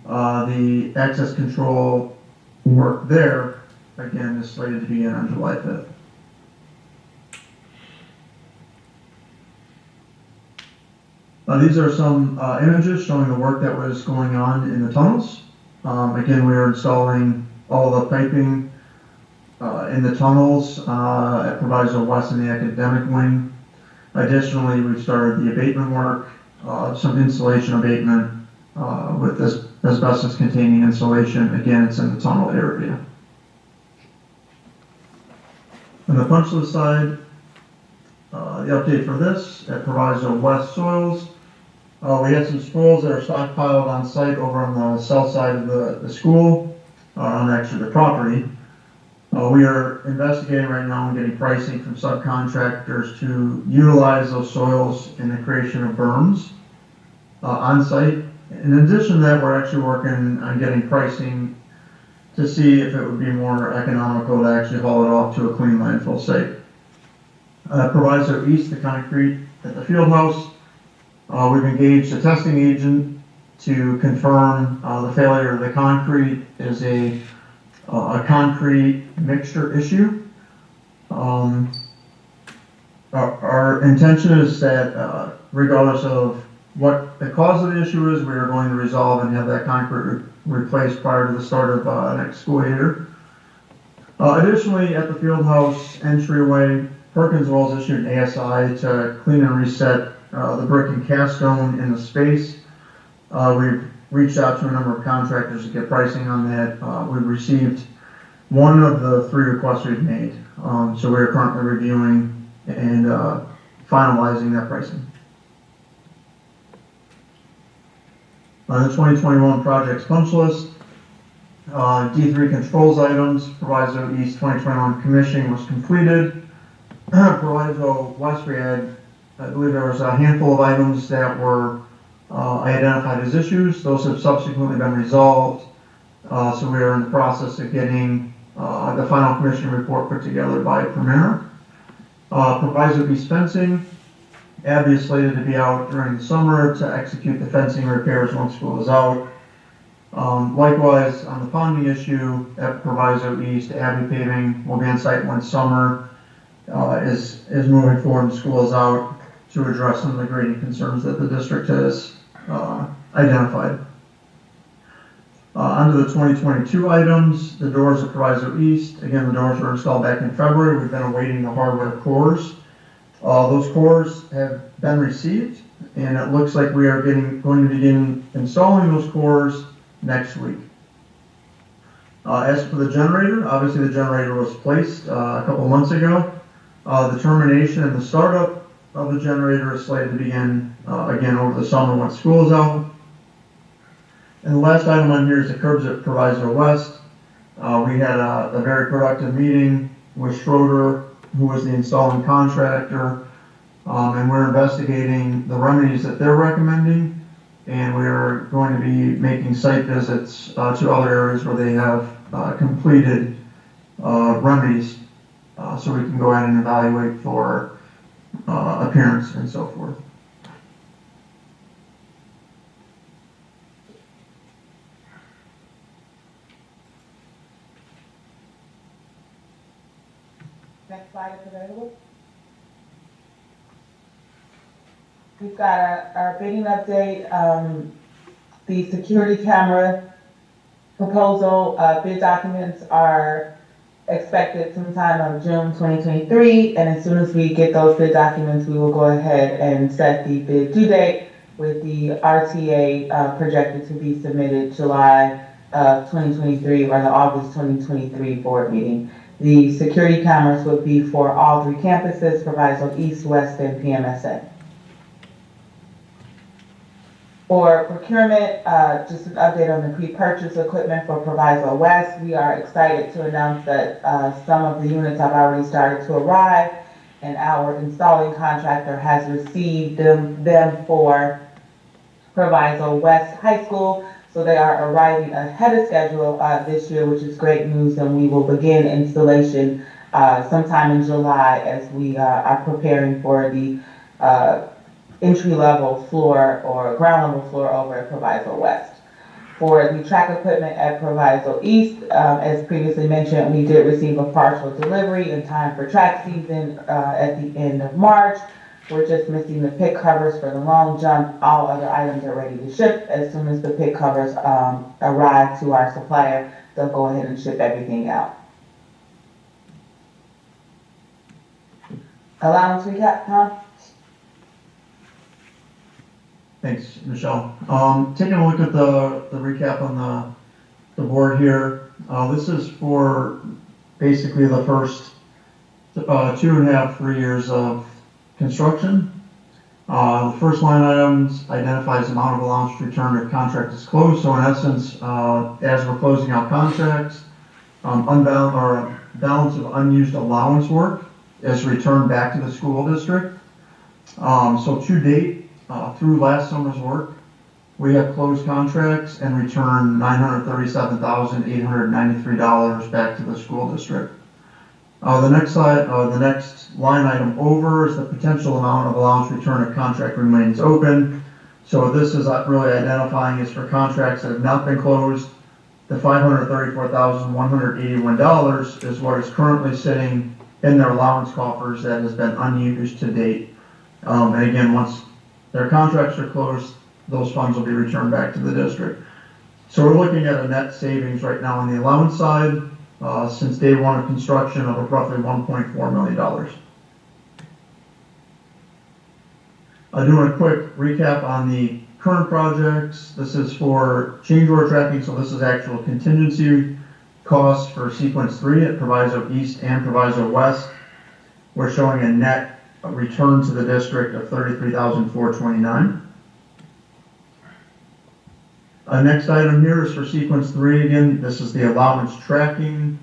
S11: the access control work there, again, is slated to begin on July 5th. These are some images showing the work that was going on in the tunnels. Again, we are installing all the piping in the tunnels at Proviso West in the academic wing. Additionally, we've started the abatement work, some insulation abatement with this asbestos containing insulation. Again, it's in the tunnel area. On the punch list side, the update for this at Proviso West soils. We had some spoils that are stockpiled on site over on the south side of the school, on actually the property. We are investigating right now and getting pricing from subcontractors to utilize those soils in the creation of berms on site. In addition to that, we're actually working on getting pricing to see if it would be more economical to actually haul it off to a clean landfill site. Proviso East, the concrete at the field house. We've engaged a testing agent to confirm the failure of the concrete is a concrete mixture issue. Our intention is that regardless of what the cause of the issue is, we are going to resolve and have that concrete replaced prior to the start of next school year. Additionally, at the field house entryway, Perkins Wells issued an ASI to clean and reset the brick and cast stone in the space. We've reached out to a number of contractors to get pricing on that. We've received one of the 3 requests we've made. So we're currently reviewing and finalizing that pricing. On the 2021 projects punch list, D3 controls items, Proviso East 2021 commissioning was completed. Proviso West, we had, I believe there was a handful of items that were identified as issues. Those have subsequently been resolved. So we are in the process of getting the final commission report put together by Premier. Proviso East fencing, Abby is slated to be out during the summer to execute the fencing repairs once school is out. Likewise, on the ponding issue at Proviso East, Abby paving will be on site when summer is moving forward and school is out to address some of the grading concerns that the district has identified. Under the 2022 items, the doors at Proviso East, again, the doors were installed back in February. We've been awaiting the hardware cores. Those cores have been received, and it looks like we are going to begin installing those cores next week. As for the generator, obviously the generator was placed a couple months ago. The termination and the startup of the generator is slated to begin again over the summer when school is out. And the last item on here is the curbs at Proviso West. We had a very productive meeting with Schroeder, who was the installing contractor, and we're investigating the remedies that they're recommending. And we are going to be making site visits to other areas where they have completed remedies, so we can go ahead and evaluate for appearance and so forth.
S10: Next slide is available. We've got our bidding update. The security camera proposal bid documents are expected sometime on June 2023, and as soon as we get those bid documents, we will go ahead and set the bid due date with the RTA projected to be submitted July of 2023 or the August 2023 board meeting. The security cameras would be for all 3 campuses, Proviso East, West, and PMSA. For procurement, just an update on the pre-purchase equipment for Proviso West. We are excited to announce that some of the units have already started to arrive, and our installing contractor has received them for Proviso West High School. So they are arriving ahead of schedule this year, which is great news, and we will begin installation sometime in July as we are preparing for the entry-level floor or ground-level floor over at Proviso West. For the track equipment at Proviso East, as previously mentioned, we did receive a partial delivery in time for track season at the end of March. We're just missing the pit covers for the long jump. All other items are ready to ship. As soon as the pit covers arrive to our supplier, they'll go ahead and ship everything out. Allowance recap, Tom?
S11: Thanks, Michelle. Taking a look at the recap on the board here. This is for basically the first 2.5, 3 years of construction. The first line items identifies the amount of allowance returned if contract is closed. So in essence, as we're closing out contracts, balance of unused allowance work is returned back to the school district. So to date, through last summer's work, we have closed contracts and returned $937,893 back to the school district. The next line item over is the potential amount of allowance return if contract remains open. So this is really identifying is for contracts that have not been closed. The $534,181 is what is currently sitting in their allowance coffers that has been unused to date. And again, once their contracts are closed, those funds will be returned back to the district. So we're looking at a net savings right now on the allowance side since day one of construction of roughly $1.4 million. Doing a quick recap on the current projects. This is for change order tracking, so this is actual contingency costs for sequence 3 at Proviso East and Proviso West. We're showing a net return to the district of $33,429. Next item here is for sequence 3. Again, this is the allowance tracking.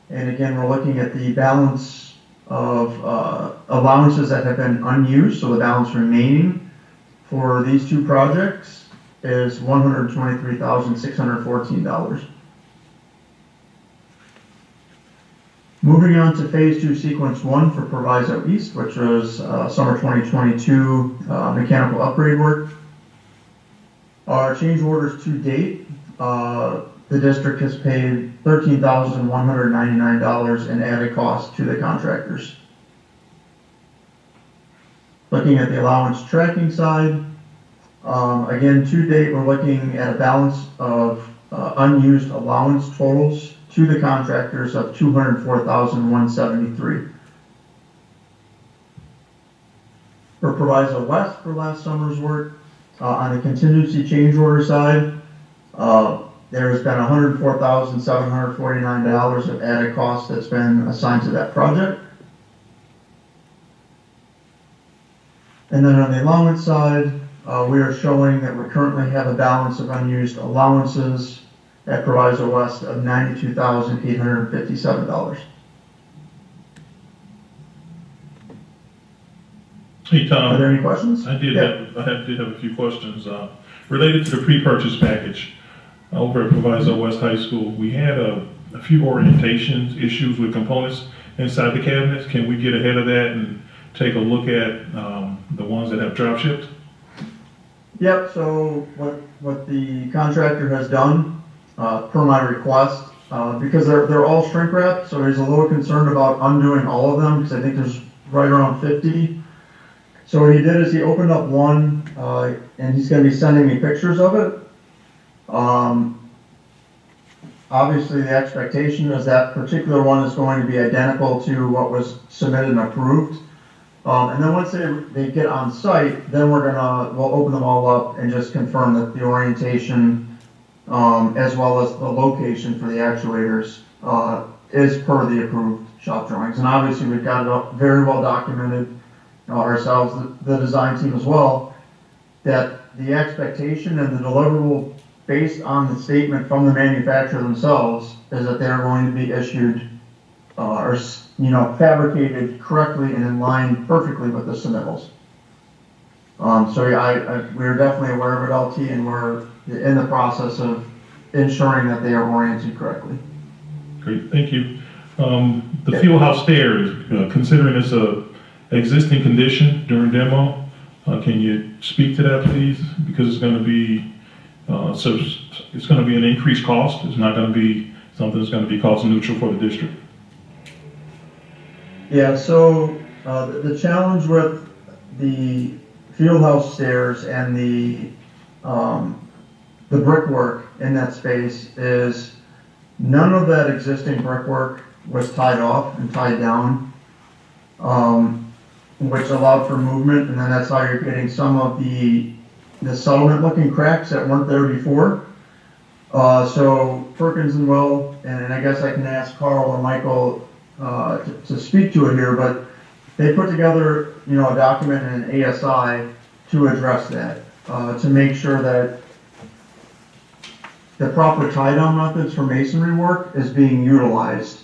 S11: And again, we're looking at the balance of allowances that have been unused. So the balance remaining for these 2 projects is $123,614. Moving on to phase 2 sequence 1 for Proviso East, which was summer 2022 mechanical upgrade work. Our change orders to date, the district has paid $13,199 in added cost to the contractors. Looking at the allowance tracking side, again, to date, we're looking at a balance of unused allowance totals to the contractors of $204,173. For Proviso West for last summer's work, on the contingency change order side, there has been $104,749 of added cost that's been assigned to that project. And then on the allowance side, we are showing that we currently have a balance of unused allowances at Proviso West of $92,857.
S3: Hey, Tom.
S11: Are there any questions?
S3: I did have a few questions related to the pre-purchase package over at Proviso West High School. We had a few orientation issues with components inside the cabinets. Can we get ahead of that and take a look at the ones that have drop shipped?
S11: Yep, so what the contractor has done, per my request, because they're all shrink wrapped, so he's a little concerned about undoing all of them, because I think there's right around 50. So what he did is he opened up one, and he's gonna be sending me pictures of it. Obviously, the expectation is that particular one is going to be identical to what was submitted and approved. And then once they get on site, then we'll open them all up and just confirm that the orientation, as well as the location for the actuators, is per the approved shop drawings. And obviously, we've got it very well documented ourselves, the design team as well, that the expectation and the deliverable based on the statement from the manufacturer themselves is that they're going to be issued fabricated correctly and in line perfectly with the submittals. So yeah, we're definitely aware of it, LT, and we're in the process of ensuring that they are oriented correctly.
S3: Great, thank you. The field house stairs, considering it's a existing condition during demo, can you speak to that, please? Because it's going to be it's going to be an increased cost. It's not going to be something that's going to be cost neutral for the district.
S11: Yeah, so the challenge with the field house stairs and the brickwork in that space is none of that existing brickwork was tied off and tied down, which allowed for movement, and then that's how you're getting some of the settlement looking cracks that weren't there before. So Perkins and Will, and I guess I can ask Carl or Michael to speak to it here, but they put together, a document and an ASI to address that, to make sure that the proper tie-down methods for masonry work is being utilized.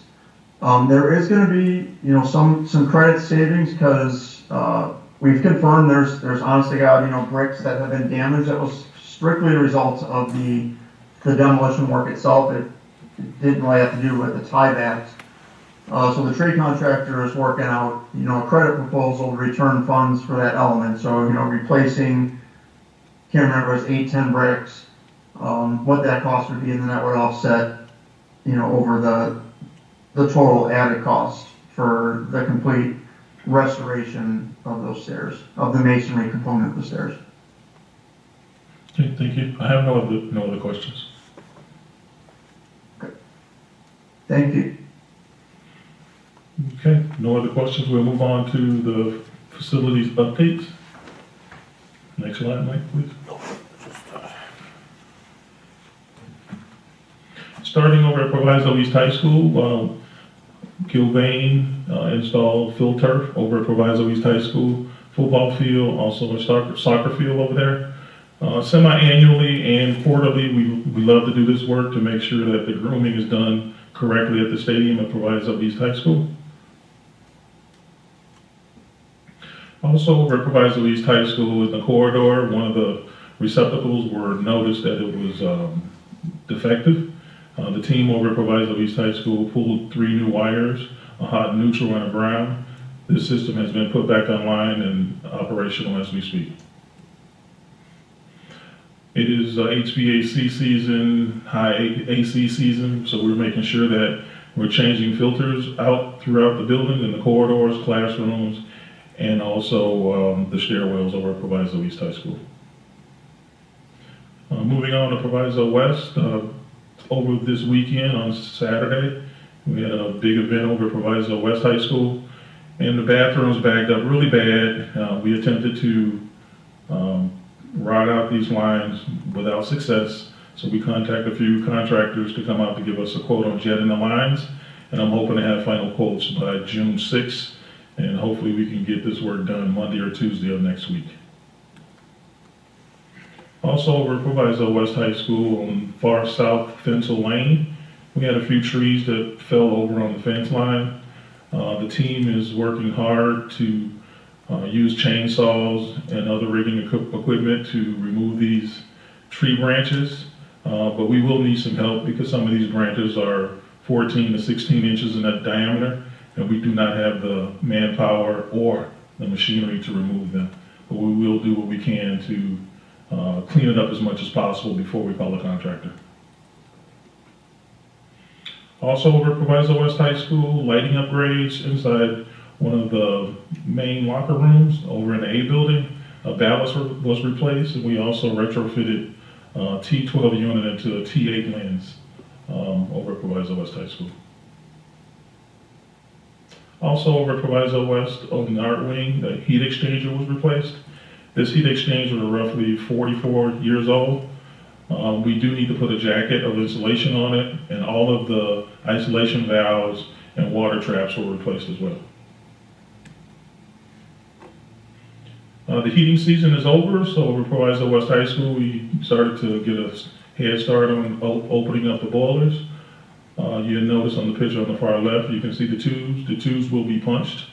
S11: There is going to be, some credit savings because we've confirmed there's honest to God, bricks that have been damaged that was strictly a result of the demolition work itself. It didn't really have to do with the tiebacks. So the trade contractor is working out, a credit proposal to return funds for that element. So, replacing, can't remember, it was 8-10 bricks, what that cost would be, and then that would offset, over the total added cost for the complete restoration of those stairs, of the masonry component of the stairs.
S3: Okay, thank you. I have no other questions.
S11: Okay. Thank you.
S3: Okay, no other questions. We'll move on to the facilities updates. Next slide, Mike, please. Starting over at Proviso East High School, Gilbane installed field turf over at Proviso East High School, football field, also a soccer field over there. Semi-annually and quarterly, we love to do this work to make sure that the grooming is done correctly at the stadium at Proviso East High School. Also over at Proviso East High School in the corridor, one of the receptacles were noticed that it was defective. The team over at Proviso East High School pulled 3 new wires, a hot, neutral, and a ground. This system has been put back online and operational as we speak. It is HVAC season, high AC season, so we're making sure that we're changing filters out throughout the building, in the corridors, classrooms, and also the stairwells over at Proviso East High School. Moving on to Proviso West, over this weekend on Saturday, we had a big event over at Proviso West High School, and the bathrooms backed up really bad. We attempted to rot out these lines without success, so we contacted a few contractors to come out to give us a quote on jetting the lines, and I'm hoping to have final quotes by June 6th and hopefully we can get this work done Monday or Tuesday of next week. Also over at Proviso West High School on far south Fensel Lane, we had a few trees that fell over on the fence line. The team is working hard to use chainsaws and other rigging equipment to remove these tree branches, but we will need some help because some of these branches are 14 to 16 inches in diameter, and we do not have the manpower or the machinery to remove them. But we will do what we can to clean it up as much as possible before we call a contractor. Also over at Proviso West High School, lighting upgrades inside one of the main locker rooms over in the A building. A ballast was replaced, and we also retrofitted T12 unit into a T8 lens over at Proviso West High School. Also over at Proviso West on the art wing, the heat exchanger was replaced. This heat exchanger is roughly 44 years old. We do need to put a jacket of insulation on it, and all of the isolation valves and water traps were replaced as well. The heating season is over, so over at Proviso West High School, we started to get a head start on opening up the boilers. You'll notice on the picture on the far left, you can see the tubes. The tubes will be punched.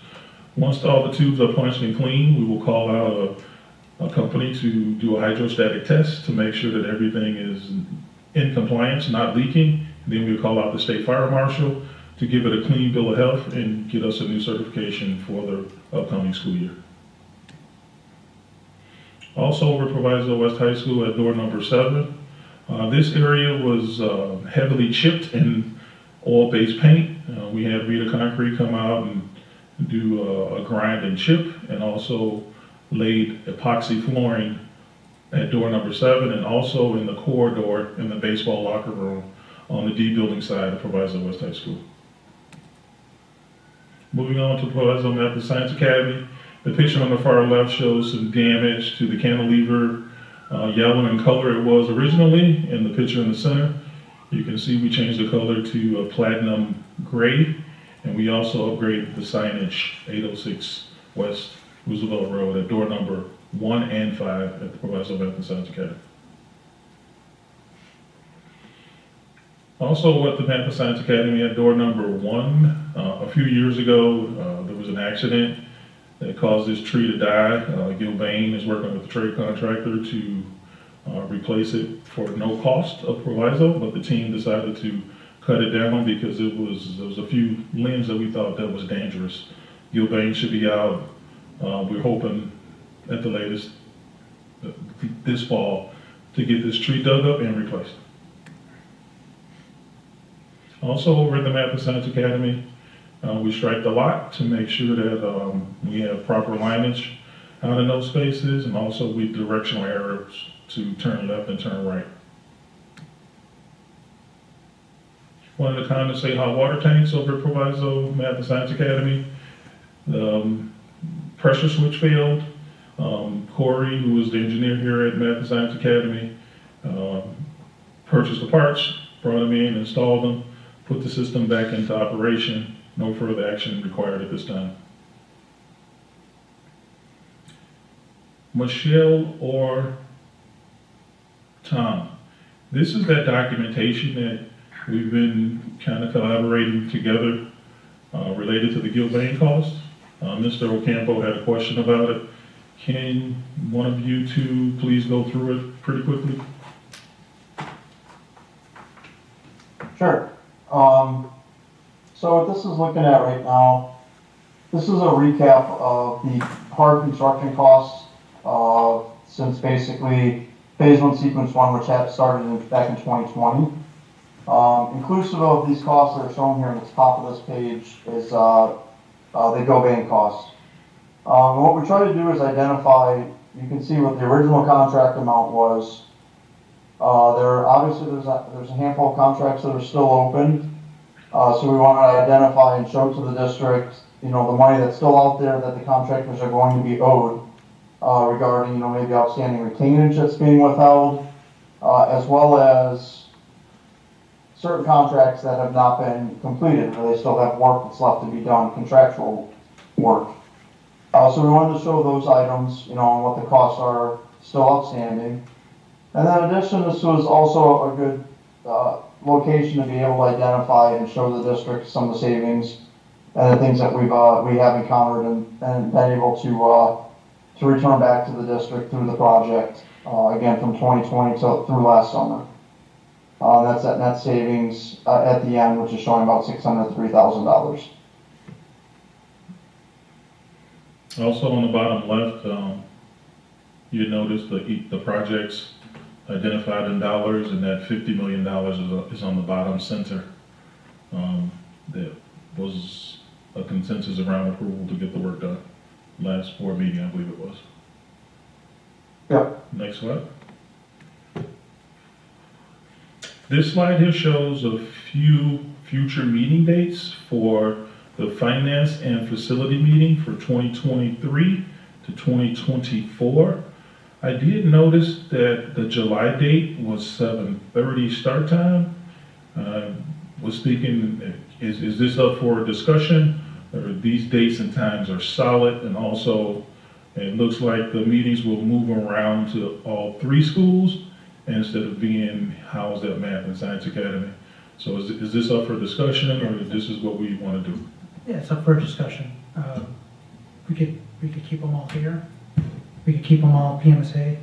S3: Once all the tubes are punched and clean, we will call out a company to do a hydrostatic test to make sure that everything is in compliance, not leaking. Then we'll call out the state fire marshal to give it a clean bill of health and get us a new certification for the upcoming school year. Also over at Proviso West High School at door number 7, this area was heavily chipped in oil-based paint. We had Rita Concrete come out and do a grind and chip, and also laid epoxy flooring at door number 7, and also in the corridor in the baseball locker room on the D building side of Proviso West High School. Moving on to Proviso Math Science Academy, the picture on the far left shows some damage to the cantilever, yellow in color it was originally. In the picture in the center, you can see we changed the color to a platinum gray, and we also upgraded the signage 806 West Roosevelt Road at door number 1 and 5 at the Proviso Math Science Academy. Also at the Math Science Academy at door number 1, a few years ago, there was an accident that caused this tree to die. Gil Bain is working with the trade contractor to replace it for no cost of Proviso, but the team decided to cut it down because there was a few limbs that we thought that was dangerous. Gil Bain should be out. We're hoping at the latest this fall to get this tree dug up and replaced. Also over at the Math and Science Academy, we striped the lot to make sure that we have proper lineage out in those spaces, and also we directional arrows to turn left and turn right. Wanted to condensate hot water tanks over at Proviso Math and Science Academy. The pressure switch failed. Corey, who was the engineer here at Math and Science Academy, purchased the parts, brought them in, installed them, put the system back into operation. No further action required at this time. Michelle or Tom, this is that documentation that we've been kind of collaborating together related to the Gil Bain cost. Mr. Ocampo had a question about it. Can one of you two please go through it pretty quickly?
S11: Sure. So what this is looking at right now, this is a recap of the hard construction costs since basically phase 1 sequence 1, which had started back in 2020. Inclusive of these costs that are shown here at the top of this page is the Gil Bain costs. What we try to do is identify, you can see what the original contract amount was. Obviously there's a handful of contracts that are still open. So we want to identify and show to the district, the money that's still out there that the contractors are going to be owed regarding, maybe outstanding retainage that's being withheld, as well as certain contracts that have not been completed, or they still have work that's left to be done, contractual work. So we wanted to show those items, and what the costs are still outstanding. And then in addition, this was also a good location to be able to identify and show the district some of the savings and the things that we have encountered and been able to return back to the district through the project, again, from 2020 through last summer. That's that net savings at the end, which is showing about $603,000.
S3: Also on the bottom left, you notice the projects identified in dollars, and that $50 million is on the bottom center. There was a consensus around approval to get the work done. Last board meeting, I believe it was.
S11: Yep.
S3: Next slide. This slide here shows a few future meeting dates for the Finance and Facility meeting for 2023 to 2024. I did notice that the July date was 7:30 start time. Was thinking, is this up for discussion? Or these dates and times are solid, and also it looks like the meetings will move around to all three schools instead of being housed at Math and Science Academy. So is this up for discussion, or this is what we want to do?
S1: Yeah, it's up for discussion. We could keep them all here. We could keep them all PMSA.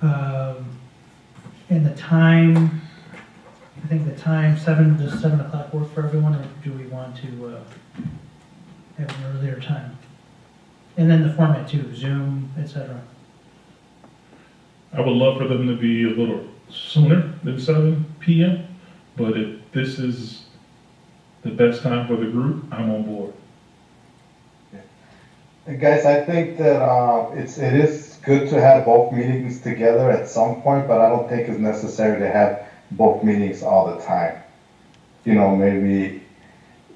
S1: And the time, I think the time, does 7 o'clock work for everyone, or do we want to have an earlier time? And then the format too, Zoom, etc.
S3: I would love for them to be a little sooner than 7 p.m., but if this is the best time for the group, I'm on board.
S5: Guys, I think that it is good to have both meetings together at some point, but I don't think it's necessary to have both meetings all the time.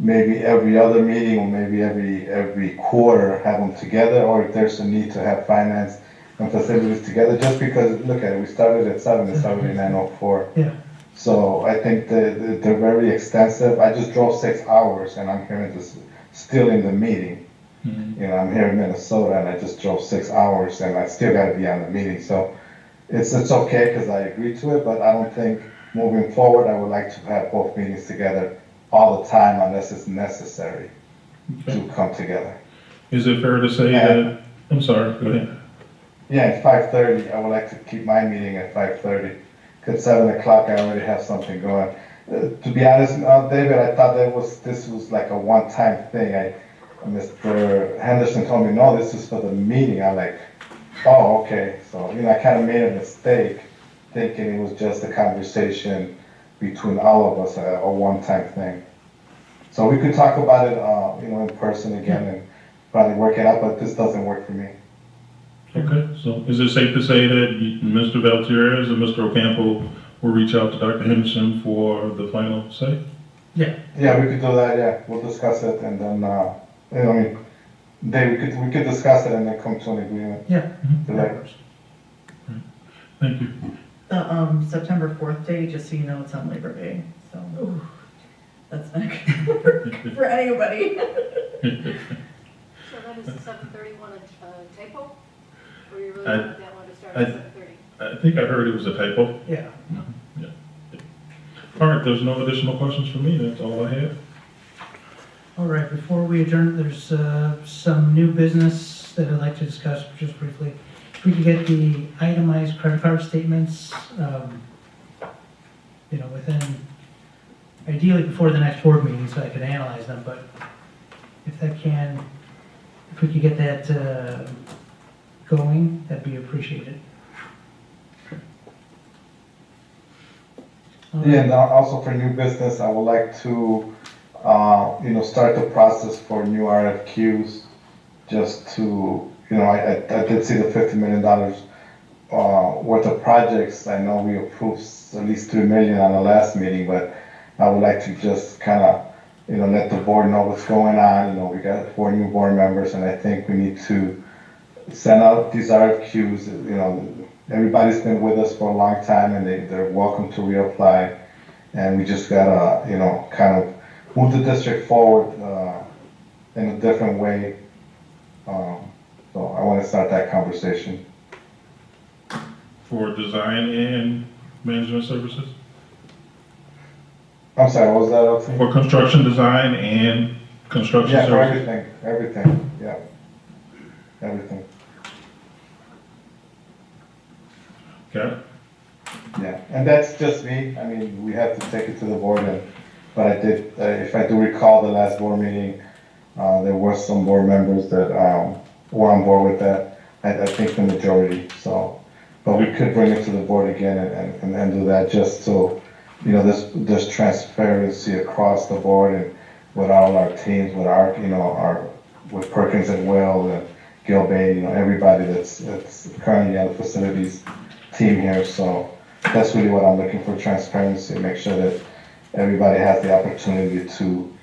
S5: Maybe every other meeting, or maybe every quarter have them together, or if there's a need to have finance and facilities together, just because, look at it, we started at 7, it started at 9:04.
S1: Yeah.
S5: So I think that they're very extensive. I just drove 6 hours, and I'm here still in the meeting.
S3: Mm-hmm.
S5: I'm here in Minnesota, and I just drove 6 hours, and I still got to be on the meeting. So it's okay because I agree to it, but I don't think moving forward I would like to have both meetings together all the time unless it's necessary to come together.
S3: Is it fair to say that, I'm sorry, go ahead.
S5: Yeah, at 5:30, I would like to keep my meeting at 5:30, because 7 o'clock I already have something going. To be honest, David, I thought this was like a one-time thing. Mr. Henderson told me, no, this is for the meeting. I'm like, oh, okay. So, I kind of made a mistake thinking it was just a conversation between all of us, a one-time thing. So we could talk about it, in person again and probably work it out, but this doesn't work for me.
S3: Okay, so is it safe to say that Mr. Valtierrez and Mr. Ocampo will reach out to Dr. Henderson for the final say?
S1: Yeah.
S5: Yeah, we could do that, yeah. We'll discuss it, and then, we could discuss it and then come to an agreement.
S1: Yeah.
S5: Right.
S3: Thank you.
S12: The September 4th day, just so you know, it's on Labor Day, so that's not gonna work for anybody.
S13: So that is 7:31 a typo? Or you really want that one to start at 7:30?
S3: I think I heard it was a typo.
S1: Yeah.
S3: Yeah. All right, there's no additional questions for me. That's all I have.
S1: All right, before we adjourn, there's some new business that I'd like to discuss just briefly. If we could get the itemized credit card statements, within, ideally before the next board meeting, so I could analyze them, but if we could get that going, that'd be appreciated.
S5: Yeah, and also for new business, I would like to, start the process for new RFQs, just to, I did see the $50 million worth of projects. I know we approved at least $3 million on the last meeting, but I would like to just kind of, let the board know what's going on. We got 4 new board members, and I think we need to send out these RFQs. Everybody's been with us for a long time, and they're welcome to reapply. And we just gotta, kind of move the district forward in a different way So I want to start that conversation.
S3: For design and management services?
S5: I'm sorry, what was that, Elsie?
S3: For construction design and construction
S5: Yeah, for
S3: services?
S5: everything, yeah. Everything,
S3: Got it?
S5: yeah. And that's just me. I mean, we have to take it to the board, but I did, if I do recall the last board meeting, there were some board members that were on board with that. I think the majority, so. But we could bring it to the board again and do that just so, you know, there's transparency across the board and with all our teams, with our, you know, with Perkins and Will and Gilbane, you know, everybody that's currently on the facilities team here. So that's really what I'm looking for, transparency, make sure that everybody has the opportunity to,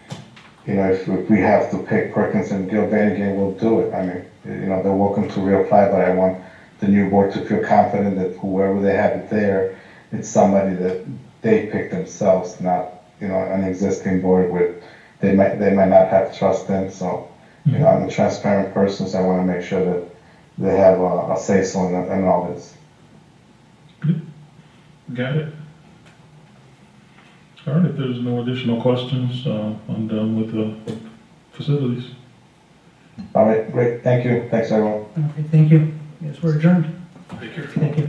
S5: you know, if we have to pick Perkins and Gilbane again, we'll do it. I mean, you know, they're welcome to reapply, but I want the new board to feel confident that whoever they have it there, it's somebody that they pick themselves, not, you know, an existing board with, they might not have trust in. So, you know, I'm a transparent person, so I want to make sure that they have a say-so in all this.
S3: Got it. All right, if there's no additional questions, I'm done with the facilities.
S5: All right, great, thank you, thanks everyone.
S1: Okay, thank you. Yes, we're adjourned.
S3: Take care.
S1: Thank you.